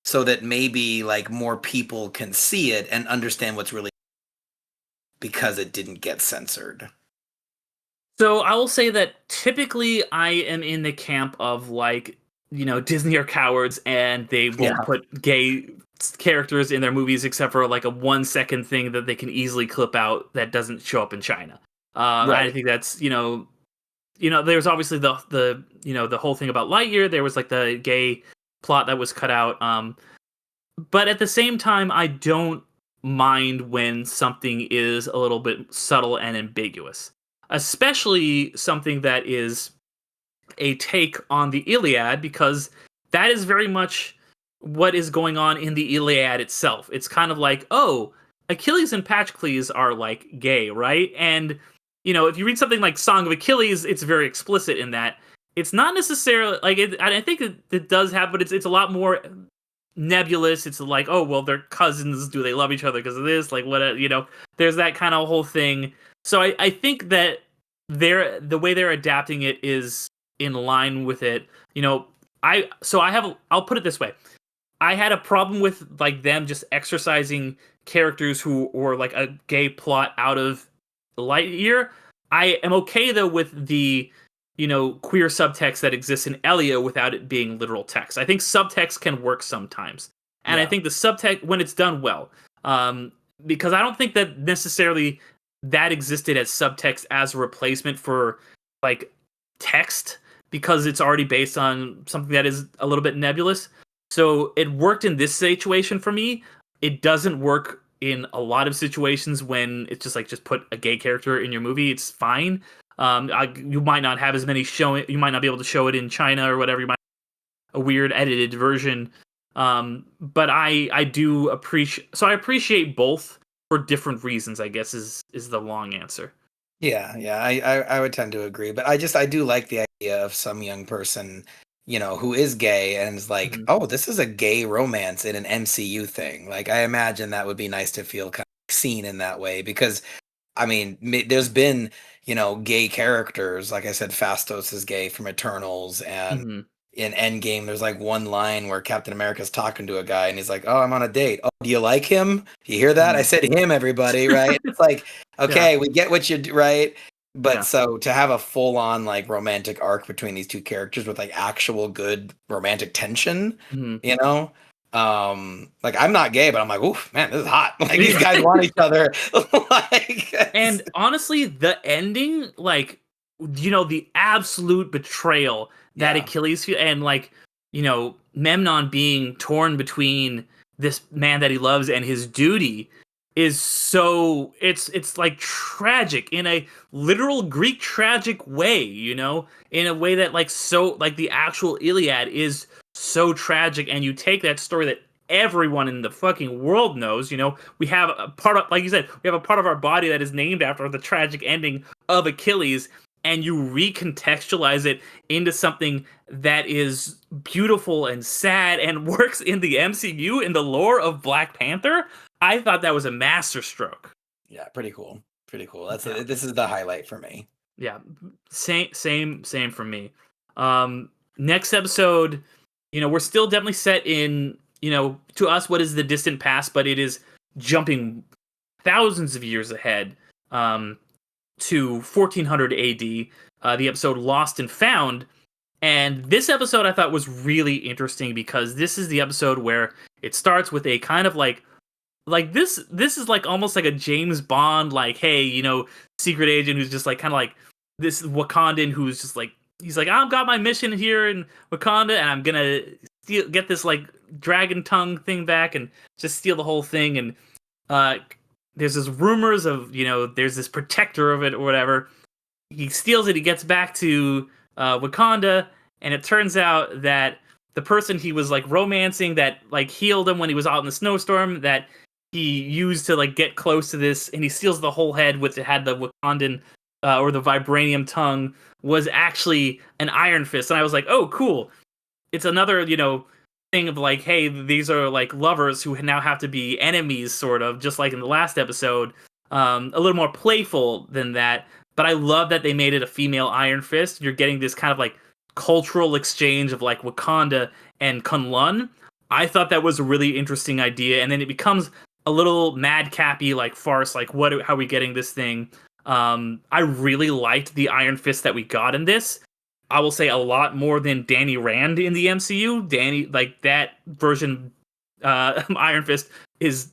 so that maybe like more people can see it and understand what's really, because it didn't get censored? So I will say that typically I am in the camp of like, Disney are cowards, and they won't put gay characters in their movies except for like a 1-second thing that they can easily clip out that doesn't show up in China. I think that's, there's obviously the whole thing about Lightyear. There was like the gay plot that was cut out. But at the same time, I don't mind when something is a little bit subtle and ambiguous, especially something that is a take on the Iliad, because that is very much what is going on in the Iliad itself. It's kind of like, oh, Achilles and Patroclus are like gay, right? And if you read something like Song of Achilles, it's very explicit in that. It's not necessarily like it. I think it does have, but it's a lot more nebulous. It's like, oh well, they're cousins. Do they love each other because of this? Like what? There's that kind of whole thing. So I think that the way they're adapting it is in line with it. I'll put it this way. I had a problem with like them just exercising characters who were like a gay plot out of Lightyear. I am okay though with the queer subtext that exists in Elio without it being literal text. I think subtext can work sometimes, and I think the subtext when it's done well, because I don't think that necessarily that existed as subtext as a replacement for like text, because it's already based on something that is a little bit nebulous. So it worked in this situation for me. It doesn't work in a lot of situations when it's just like, just put a gay character in your movie. It's fine. You might not have as many showing. You might not be able to show it in China or whatever. You might have a weird edited version. But I do appreciate. So I appreciate both for different reasons, I guess is the long answer. Yeah, I would tend to agree, but I do like the idea of some young person, who is gay and is like, oh, this is a gay romance in an MCU thing. Like, I imagine that would be nice to feel kind of seen in that way, because, I mean, there's been, gay characters. Like I said, Phastos is gay from Eternals, and in Endgame, there's like one line where Captain America's talking to a guy and he's like, oh, I'm on a date. Oh, do you like him? You hear that? I said him, everybody, right? It's like, okay, we get what you do, right? But so to have a full on like romantic arc between these two characters with like actual good romantic tension, like I'm not gay, but I'm like, oof, man, this is hot. Like these guys want each other. And honestly, the ending, like, the absolute betrayal that Achilles and like, Memnon being torn between this man that he loves and his duty is so it's like tragic in a literal Greek tragic way, in a way that like so like the actual Iliad is so tragic, and you take that story that everyone in the fucking world knows, we have a part of, like you said, we have a part of our body that is named after the tragic ending of Achilles, and you recontextualize it into something that is beautiful and sad and works in the MCU, in the lore of Black Panther. I thought that was a masterstroke. Yeah, pretty cool. Pretty cool. This is the highlight for me. Yeah, same for me. Next episode, we're still definitely set in, to us, what is the distant past, but it is jumping thousands of years ahead, to 1400 AD, the episode Lost and Found. And this episode I thought was really interesting because this is the episode where it starts with a kind of like this is like almost like a James Bond, like, hey, secret agent who's just like kind of like this Wakandan who's just like, he's like, I've got my mission here in Wakanda and I'm gonna get this like dragon tongue thing back and just steal the whole thing. And there's this rumors of, there's this protector of it or whatever. He steals it, he gets back to Wakanda, and it turns out that the person he was like romancing that like healed him when he was out in the snowstorm, that he used to like get close to this, and he steals the whole head, which had the Wakandan or the vibranium tongue, was actually an Iron Fist. And I was like, oh, cool. It's another, thing of like, hey, these are like lovers who now have to be enemies, sort of, just like in the last episode. A little more playful than that. But I love that they made it a female Iron Fist. You're getting this kind of like cultural exchange of like Wakanda and Kunlun. I thought that was a really interesting idea. And then it becomes a little madcappy, like farce, like how are we getting this thing? I really liked the Iron Fist that we got in this. I will say a lot more than Danny Rand in the MCU. Danny, like that version, Iron Fist is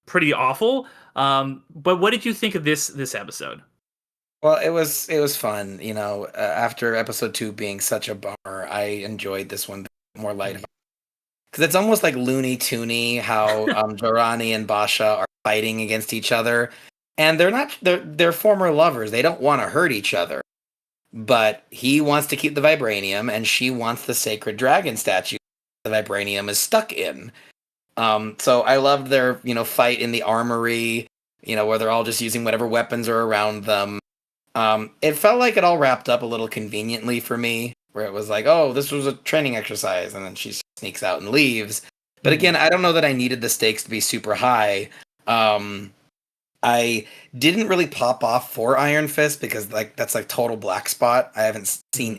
pretty awful. But what did you think of this episode? Well, it was fun. After episode 2 being such a bummer, I enjoyed this one more light, because it's almost like Looney Toony how Jorani and Basha are fighting against each other. And they're former lovers. They don't want to hurt each other. But he wants to keep the vibranium, and she wants the sacred dragon statue the vibranium is stuck in. So I loved their, fight in the armory, where they're all just using whatever weapons are around them. It felt like it all wrapped up a little conveniently for me, where it was like, oh, this was a training exercise, and then she sneaks out and leaves. But again, I don't know that I needed the stakes to be super high. I didn't really pop off for Iron Fist because that's like total black spot. I haven't seen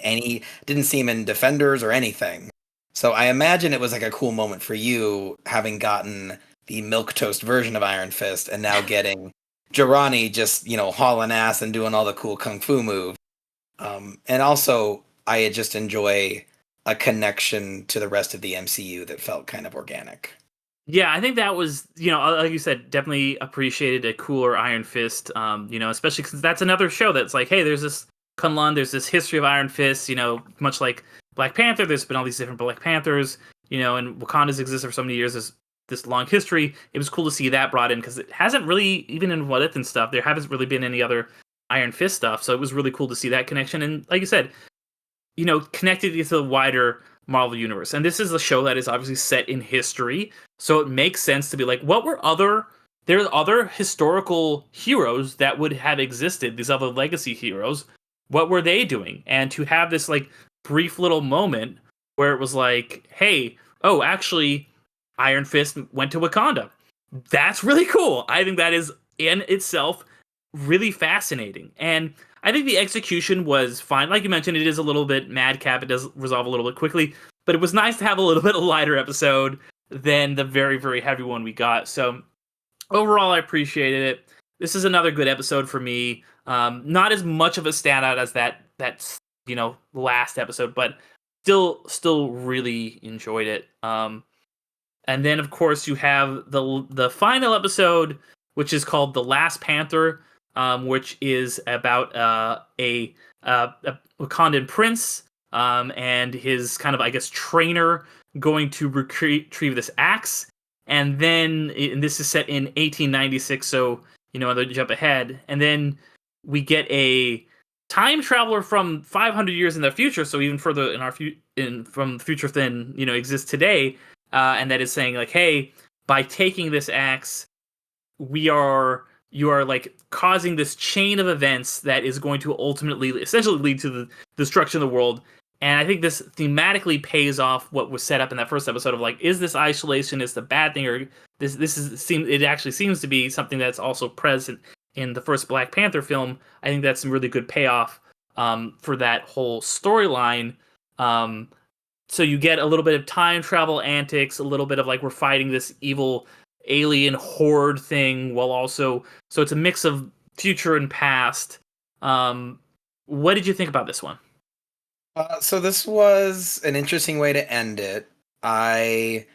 didn't see him in Defenders or anything. So I imagine it was like a cool moment for you having gotten the milquetoast version of Iron Fist and now getting Jirani just, hauling ass and doing all the cool kung fu moves. And also I just enjoy a connection to the rest of the MCU that felt kind of organic. Yeah, I think that was, like you said, definitely appreciated a cooler Iron Fist, especially because that's another show that's like, hey, there's this Kunlun, there's this history of Iron Fist, much like Black Panther, there's been all these different Black Panthers, and Wakanda's existed for so many years, there's this long history. It was cool to see that brought in because it hasn't really, even in What If and stuff, there haven't really been any other Iron Fist stuff, so it was really cool to see that connection. And like you said, connected to the wider Marvel Universe. And this is a show that is obviously set in history, so it makes sense to be like, there's other historical heroes that would have existed, these other legacy heroes. What were they doing? And to have this like brief little moment where it was like, hey, oh, actually, Iron Fist went to Wakanda. That's really cool. I think that is in itself really fascinating. And I think the execution was fine. Like you mentioned, it is a little bit madcap. It does resolve a little bit quickly, but it was nice to have a little bit of a lighter episode than the very, very heavy one we got. So overall, I appreciated it. This is another good episode for me. Not as much of a standout as that last episode, but still really enjoyed it. And then of course you have the final episode, which is called The Last Panther, which is about a Wakandan prince and his kind of, I guess, trainer going to retrieve this axe. And then this is set in 1896, so they jump ahead, and then we get a time traveler from 500 years in the future, so even further from the future than exists today, and that is saying like, hey, by taking this axe, you are like causing this chain of events that is going to ultimately essentially lead to the destruction of the world. And I think this thematically pays off what was set up in that first episode of like, is this isolationist a bad thing, or it actually seems to be something that's also present in the first Black Panther film. I think that's some really good payoff for that whole storyline. So you get a little bit of time travel antics, a little bit of like, we're fighting this evil alien horde thing, while also, so it's a mix of future and past. What did you think about this one? So this was an interesting way to end it. At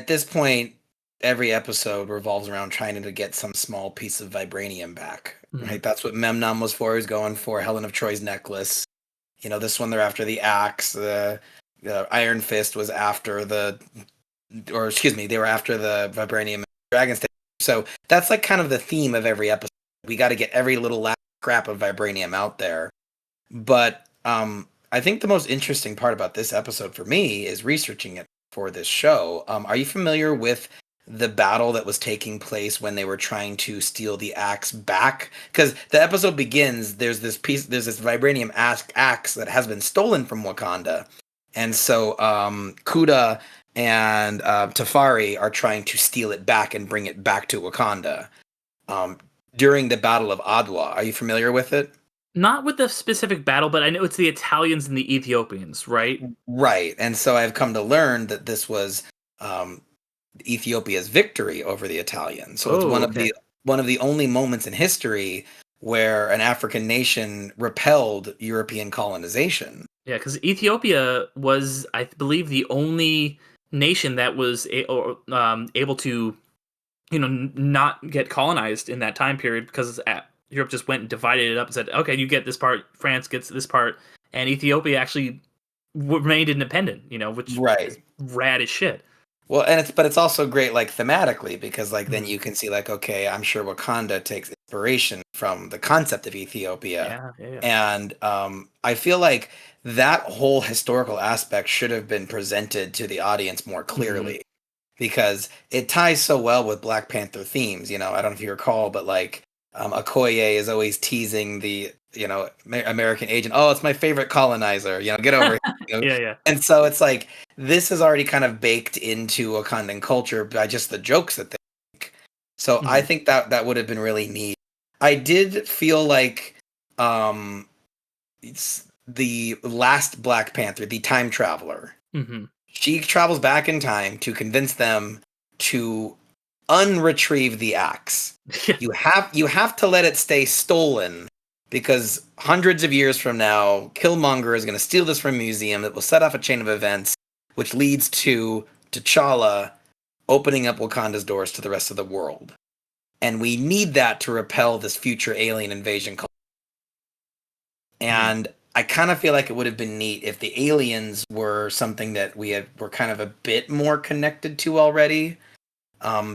this point, every episode revolves around trying to get some small piece of vibranium back. Mm-hmm. Right? That's what Memnon was for. He's going for Helen of Troy's necklace. This one, they're after the axe. The Iron Fist was after they were after the vibranium and dragon state. So that's like kind of the theme of every episode. We got to get every little last scrap of vibranium out there. But I think the most interesting part about this episode for me is researching it for this show. Are you familiar with the battle that was taking place when they were trying to steal the axe back? Because the episode begins, there's this vibranium axe that has been stolen from Wakanda. And so Kuda and Tafari are trying to steal it back and bring it back to Wakanda during the Battle of Adwa. Are you familiar with it? Not with the specific battle, but I know it's the Italians and the Ethiopians, right? Right. And so I've come to learn that this was Ethiopia's victory over the Italians. So it's one of the only moments in history where an African nation repelled European colonization. Yeah, because Ethiopia was, I believe, the only nation that was able to, not get colonized in that time period, because Europe just went and divided it up and said, okay, you get this part, France gets this part, and Ethiopia actually remained independent, which is rad as shit. Well, and it's also great like thematically because like then Mhm. you can see like okay, I'm sure Wakanda takes inspiration from the concept of Ethiopia. Yeah, yeah, yeah. And I feel like that whole historical aspect should have been presented to the audience more Mhm. clearly because it ties so well with Black Panther themes. You know, I don't know if you recall, but like Okoye is always teasing the American agent. Oh, it's my favorite colonizer. You know, get over it. You know? Yeah, yeah. And so it's like this is already kind of baked into Wakandan culture by just the jokes that they make. So I Mhm. think that would have been really neat. I did feel like it's the last Black Panther, the time traveler. Mhm. She travels back in time to convince them to unretrieve the axe. Yeah. You have to let it stay stolen because hundreds of years from now, Killmonger is going to steal this from a museum that will set off a chain of events, which leads to T'Challa opening up Wakanda's doors to the rest of the world. And we need that to repel this future alien invasion. Mhm. And I kind of feel like it would have been neat if the aliens were something that were kind of a bit more connected to already.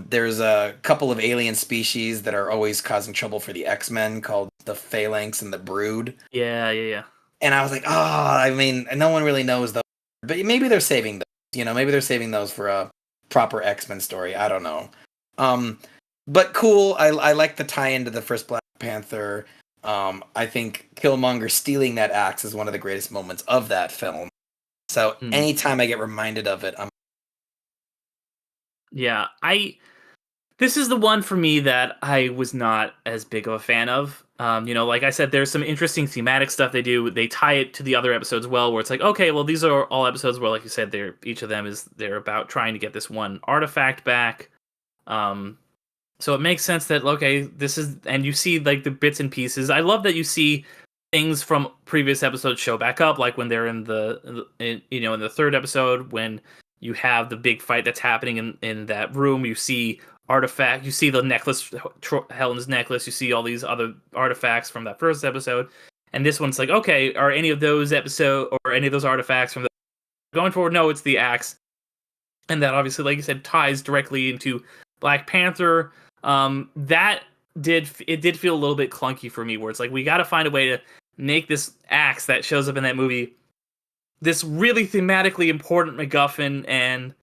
There's a couple of alien species that are always causing trouble for the X-Men called the Phalanx and the Brood. Yeah, yeah, yeah. And I was like, I mean, no one really knows those, but maybe they're saving those. You know, maybe they're saving those for a proper X-Men story. I don't know. Um, but cool. I like the tie into the first Black Panther. I think Killmonger stealing that axe is one of the greatest moments of that film. So Mhm. anytime I get reminded of it, I'm Yeah, this is the one for me that I was not as big of a fan of. Like I said, there's some interesting thematic stuff they do. They tie it to the other episodes well, where it's like, okay, well, these are all episodes where, like you said, each of them they're about trying to get this one artifact back. Um, so it makes sense that okay, this is, and you see like the bits and pieces. I love that you see things from previous episodes show back up, like when they're in the third episode when you have the big fight that's happening in that room. You see artifact, you see the necklace, Helen's necklace. You see all these other artifacts from that first episode, and this one's like, okay, are any of those artifacts from the going forward? No, it's the axe, and that obviously, like you said, ties directly into Black Panther. That did feel a little bit clunky for me, where it's like we got to find a way to make this axe that shows up in that movie this really thematically important MacGuffin, and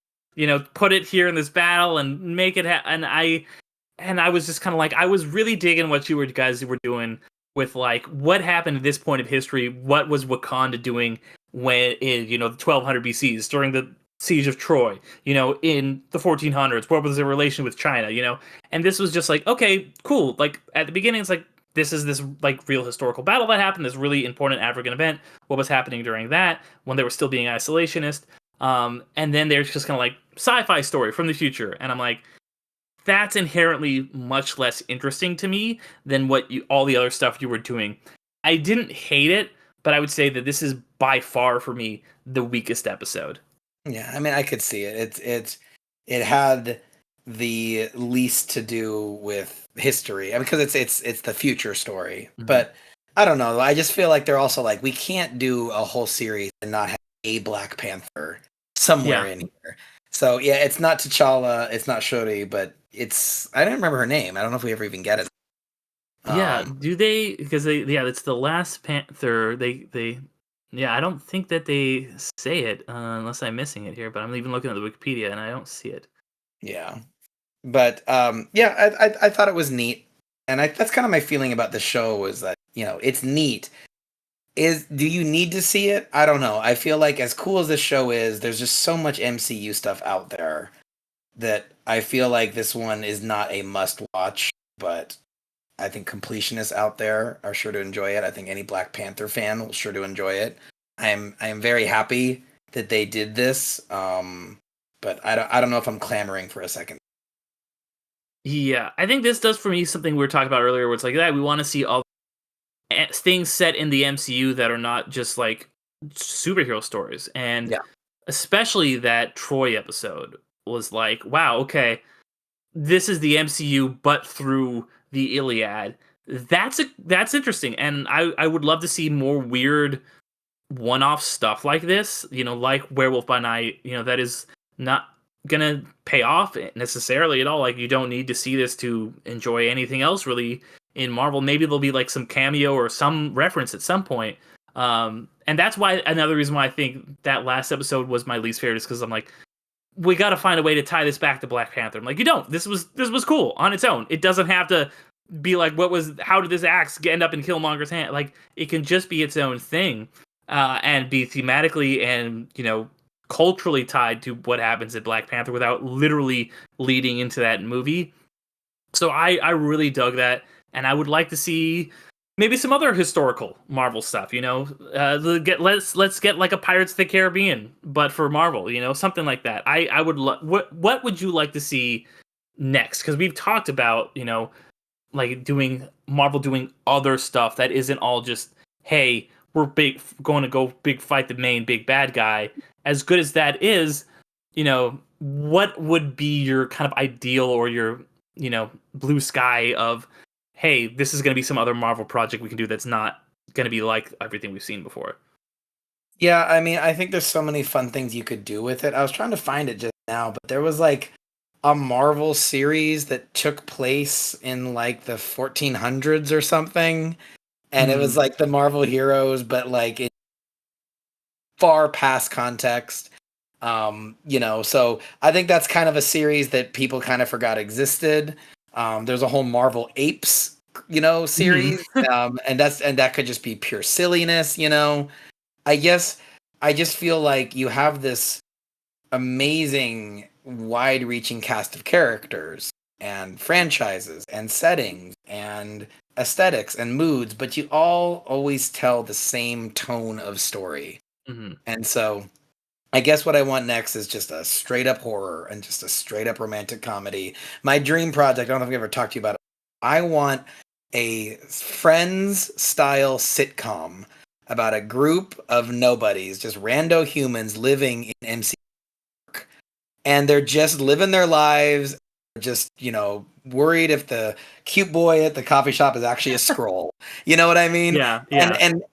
put it here in this battle and make it. And I was just kind of like, I was really digging what you guys were doing with like what happened at this point of history. What was Wakanda doing when in the 1200 BCs during the siege of Troy? In the 1400s, what was their relation with China? And this was just like, okay, cool. Like at the beginning, it's like this is this like real historical battle that happened. This really important African event. What was happening during that when they were still being isolationist? And then they're just kind of like sci-fi story from the future, and I'm like, that's inherently much less interesting to me than all the other stuff you were doing. I didn't hate it, but I would say that this is by far for me the weakest episode. Yeah, I mean, I could see it. It had the least to do with history. I mean, because it's the future story. Mhm. But I don't know. I just feel like they're also like we can't do a whole series and not have a Black Panther somewhere Yeah. in here. So yeah, it's not T'Challa, it's not Shuri, but it's I don't remember her name. I don't know if we ever even get it. Yeah, Um, do they? Because it's the last Panther. Yeah, I don't think that they say it unless I'm missing it here. But I'm even looking at the Wikipedia and I don't see it. yeah. But yeah, I thought it was neat, and that's kind of my feeling about the show is that it's neat. Do you need to see it? I don't know. I feel like as cool as this show is, there's just so much MCU stuff out there that I feel like this one is not a must watch, but I think completionists out there are sure to enjoy it. I think any Black Panther fan will sure to enjoy it. I am very happy that they did this. But I don't know if I'm clamoring for a second. Yeah, I think this does for me something we were talking about earlier, where it's like, yeah, we want to see all things set in the MCU that are not just like superhero stories, and Yeah. especially that Troy episode was like, wow, okay, this is the MCU, but through the Iliad. That's interesting, and I would love to see more weird one-off stuff like this. Like Werewolf by Night. That is not gonna pay off necessarily at all. Like, you don't need to see this to enjoy anything else really in Marvel. Maybe there'll be like some cameo or some reference at some point. And that's why another reason why I think that last episode was my least favorite is because I'm like, we got to find a way to tie this back to Black Panther. I'm like, you don't. This was cool on its own. It doesn't have to be like, how did this axe end up in Killmonger's hand? Like, it can just be its own thing, and be thematically and culturally tied to what happens at Black Panther without literally leading into that movie. So I really dug that, and I would like to see maybe some other historical Marvel stuff. Let's get like a Pirates of the Caribbean, but for Marvel. Something like that. I would what would you like to see next? Because we've talked about like Marvel doing other stuff that isn't all just, hey, we're going to go big fight the main big bad guy. As good as that is, what would be your kind of ideal or your blue sky of, hey, this is going to be some other Marvel project we can do that's not going to be like everything we've seen before. Yeah, I mean, I think there's so many fun things you could do with it. I was trying to find it just now, but there was like a Marvel series that took place in like the 1400s or something, and it was like the Marvel heroes, but like in far past context. So I think that's kind of a series that people kind of forgot existed. There's a whole Marvel Apes, series, and that could just be pure silliness. I guess I just feel like you have this amazing, wide-reaching cast of characters and franchises and settings and aesthetics and moods, but you all always tell the same tone of story. And so I guess what I want next is just a straight up horror and just a straight up romantic comedy. My dream project, I don't know if I've ever talked to you about it. I want a Friends style sitcom about a group of nobodies, just rando humans living in MC, and they're just living their lives, just worried if the cute boy at the coffee shop is actually a scroll. You know what I mean? Yeah.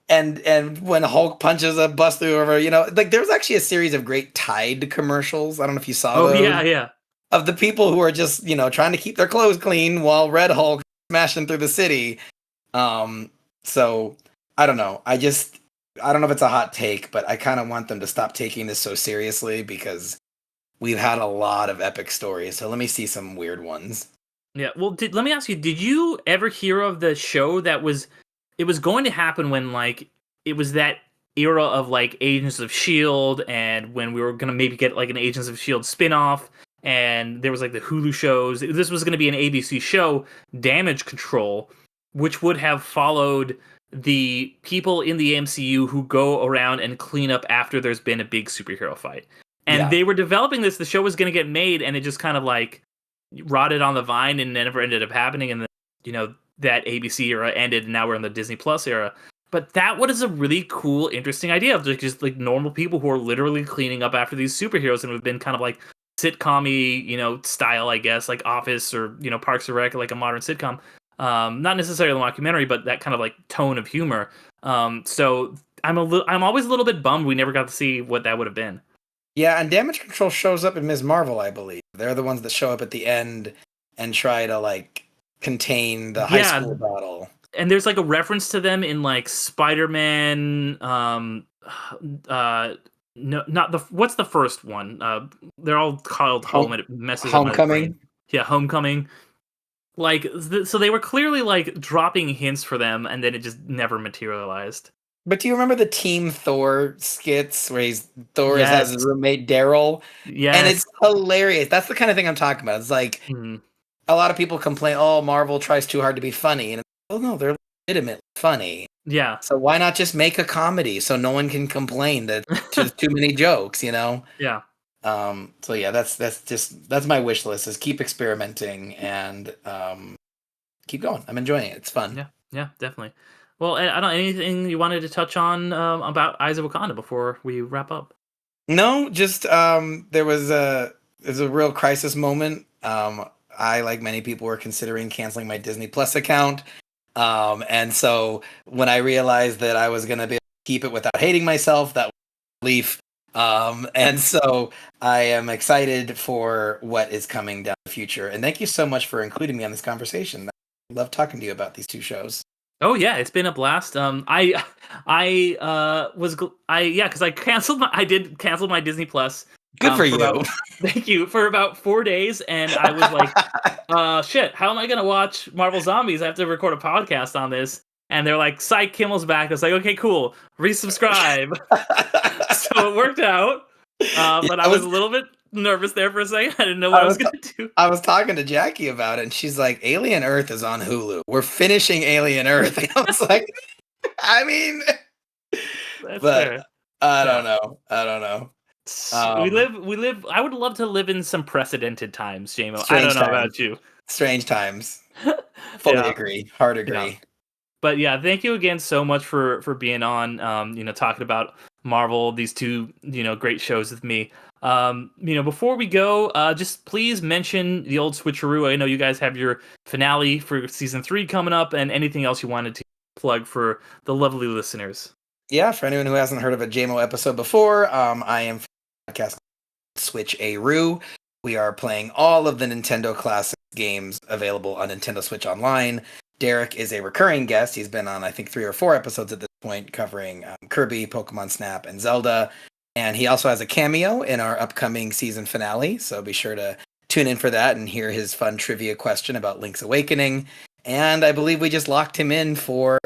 And when Hulk punches a bus through over, like there's actually a series of great Tide commercials. I don't know if you saw those. Yeah. Of the people who are just trying to keep their clothes clean while Red Hulk smashing through the city. So I don't know. I don't know if it's a hot take, but I kind of want them to stop taking this so seriously because we've had a lot of epic stories. So let me see some weird ones. Yeah. Well, let me ask you, did you ever hear of the show it was going to happen when like it was that era of like Agents of S.H.I.E.L.D. and when we were going to maybe get like an Agents of S.H.I.E.L.D. spinoff, and there was like the Hulu shows. This was going to be an ABC show, Damage Control, which would have followed the people in the MCU who go around and clean up after there's been a big superhero fight. And they were developing this. The show was going to get made, and it just kind of like rotted on the vine and never ended up happening. And then, that ABC era ended, and now we're in the Disney Plus era. But that was a really cool, interesting idea of just like normal people who are literally cleaning up after these superheroes and have been kind of like sitcom-y, style, I guess, like Office or, Parks and Rec, like a modern sitcom. Not necessarily a mockumentary, but that kind of like tone of humor. So I'm always a little bit bummed we never got to see what that would have been. Yeah, and Damage Control shows up in Ms. Marvel, I believe. They're the ones that show up at the end and try to like contain the high school battle. And there's like a reference to them in like Spider-Man. No, not what's the first one? They're all called Home, and it messes up my brain. Yeah, Homecoming. Like, so they were clearly like dropping hints for them, and then it just never materialized. But do you remember the Team Thor skits where Thor has his roommate Daryl? Yes. And it's hilarious. That's the kind of thing I'm talking about. It's like a lot of people complain, oh, Marvel tries too hard to be funny. And no, they're legitimately funny. Yeah. So why not just make a comedy so no one can complain that there's too many jokes, Yeah. So yeah, that's my wish list is keep experimenting and keep going. I'm enjoying it. It's fun. Yeah, definitely. Well, I don't know, anything you wanted to touch on about Eyes of Wakanda before we wrap up? No, just there was a real crisis moment. I, like many people, were considering canceling my Disney Plus account. And so when I realized that I was going to be able to keep it without hating myself, that was relief. And so I am excited for what is coming down the future. And thank you so much for including me on this conversation. I love talking to you about these two shows. Oh yeah, it's been a blast. Because I did cancel my Disney Plus. Good for you. Thank you, for about 4 days, and I was like, shit, how am I gonna watch Marvel Zombies? I have to record a podcast on this. And they're like, psych, Kimmel's back. I was like, okay, cool, resubscribe. So it worked out. But I was a little bit nervous there for a second. I didn't know what I was going to do. I was talking to Jackie about it, and she's like, Alien Earth is on Hulu. We're finishing Alien Earth. And I was like, I mean, That's but fair. I don't know. We live. I would love to live in some precedented times, Jaymo. I don't know about you. Strange times. Fully agree. Hard agree. Yeah. But yeah, thank you again so much for being on. Talking about Marvel, these two great shows with me. Before we go, just please mention the Old SwitchAroo. I know you guys have your finale for season 3 coming up, and anything else you wanted to plug for the lovely listeners. Yeah, for anyone who hasn't heard of a Jaymo episode before, I am podcast SwitchAroo. We are playing all of the Nintendo classic games available on Nintendo Switch Online. Derick is a recurring guest. He's been on, I think, 3 or 4 episodes at this point, covering Kirby, Pokemon Snap, and Zelda. And he also has a cameo in our upcoming season finale, so be sure to tune in for that and hear his fun trivia question about Link's Awakening. And I believe we just locked him in for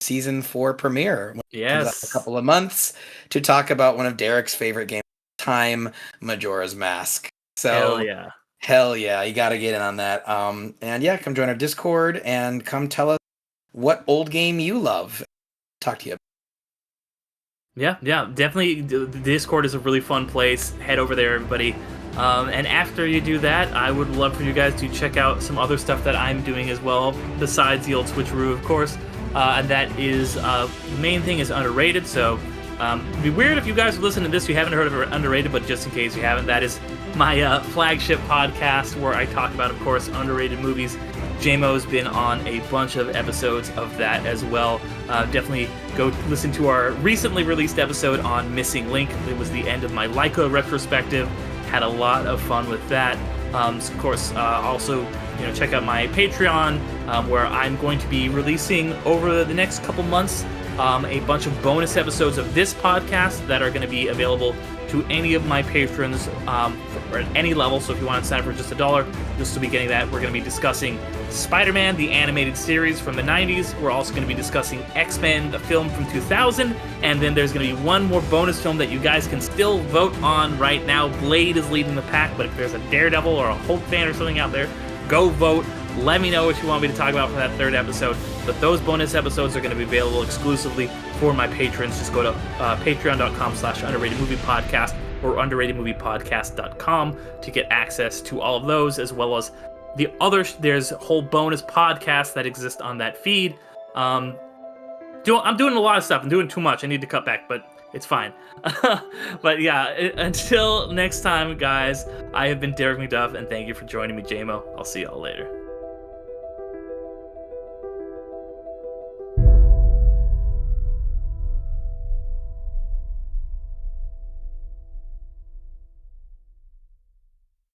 season 4 premiere. Yes. Comes out in a couple of months to talk about one of Derick's favorite games of time, Majora's Mask. So Hell yeah, you got to get in on that. And yeah, come join our Discord and come tell us what old game you love. Talk to you. Yeah, definitely. The Discord is a really fun place. Head over there, everybody. And after you do that, I would love for you guys to check out some other stuff that I'm doing as well, besides the Old SwitchAroo, of course. And that is, the main thing is Underrated, so it'd be weird if you guys listen to this, you haven't heard of Underrated, but just in case you haven't, that is my flagship podcast where I talk about, of course, underrated movies. Jaymo's been on a bunch of episodes of that as well. Definitely go listen to our recently released episode on Missing Link. It was the end of my Leica retrospective. Had a lot of fun with that. Of course, also check out my Patreon, where I'm going to be releasing over the next couple months a bunch of bonus episodes of this podcast that are going to be available to any of my patrons at any level. So if you want to sign up for just $1, you'll still be getting that. We're going to be discussing Spider-Man, the animated series from the 90s. We're also going to be discussing X-Men, the film from 2000. And then there's going to be one more bonus film that you guys can still vote on right now. Blade is leading the pack, but if there's a Daredevil or a Hulk fan or something out there, go vote. Let me know what you want me to talk about for that 3rd episode. But those bonus episodes are going to be available exclusively for my patrons. Just go to patreon.com/underratedmoviepodcast or underratedmoviepodcast.com to get access to all of those, as well as the other. There's whole bonus podcasts that exist on that feed. I'm doing a lot of stuff. I'm doing too much. I need to cut back, but it's fine. But yeah, until next time, guys, I have been Derick McDuff, and thank you for joining me, Jaymo. I'll see y'all later.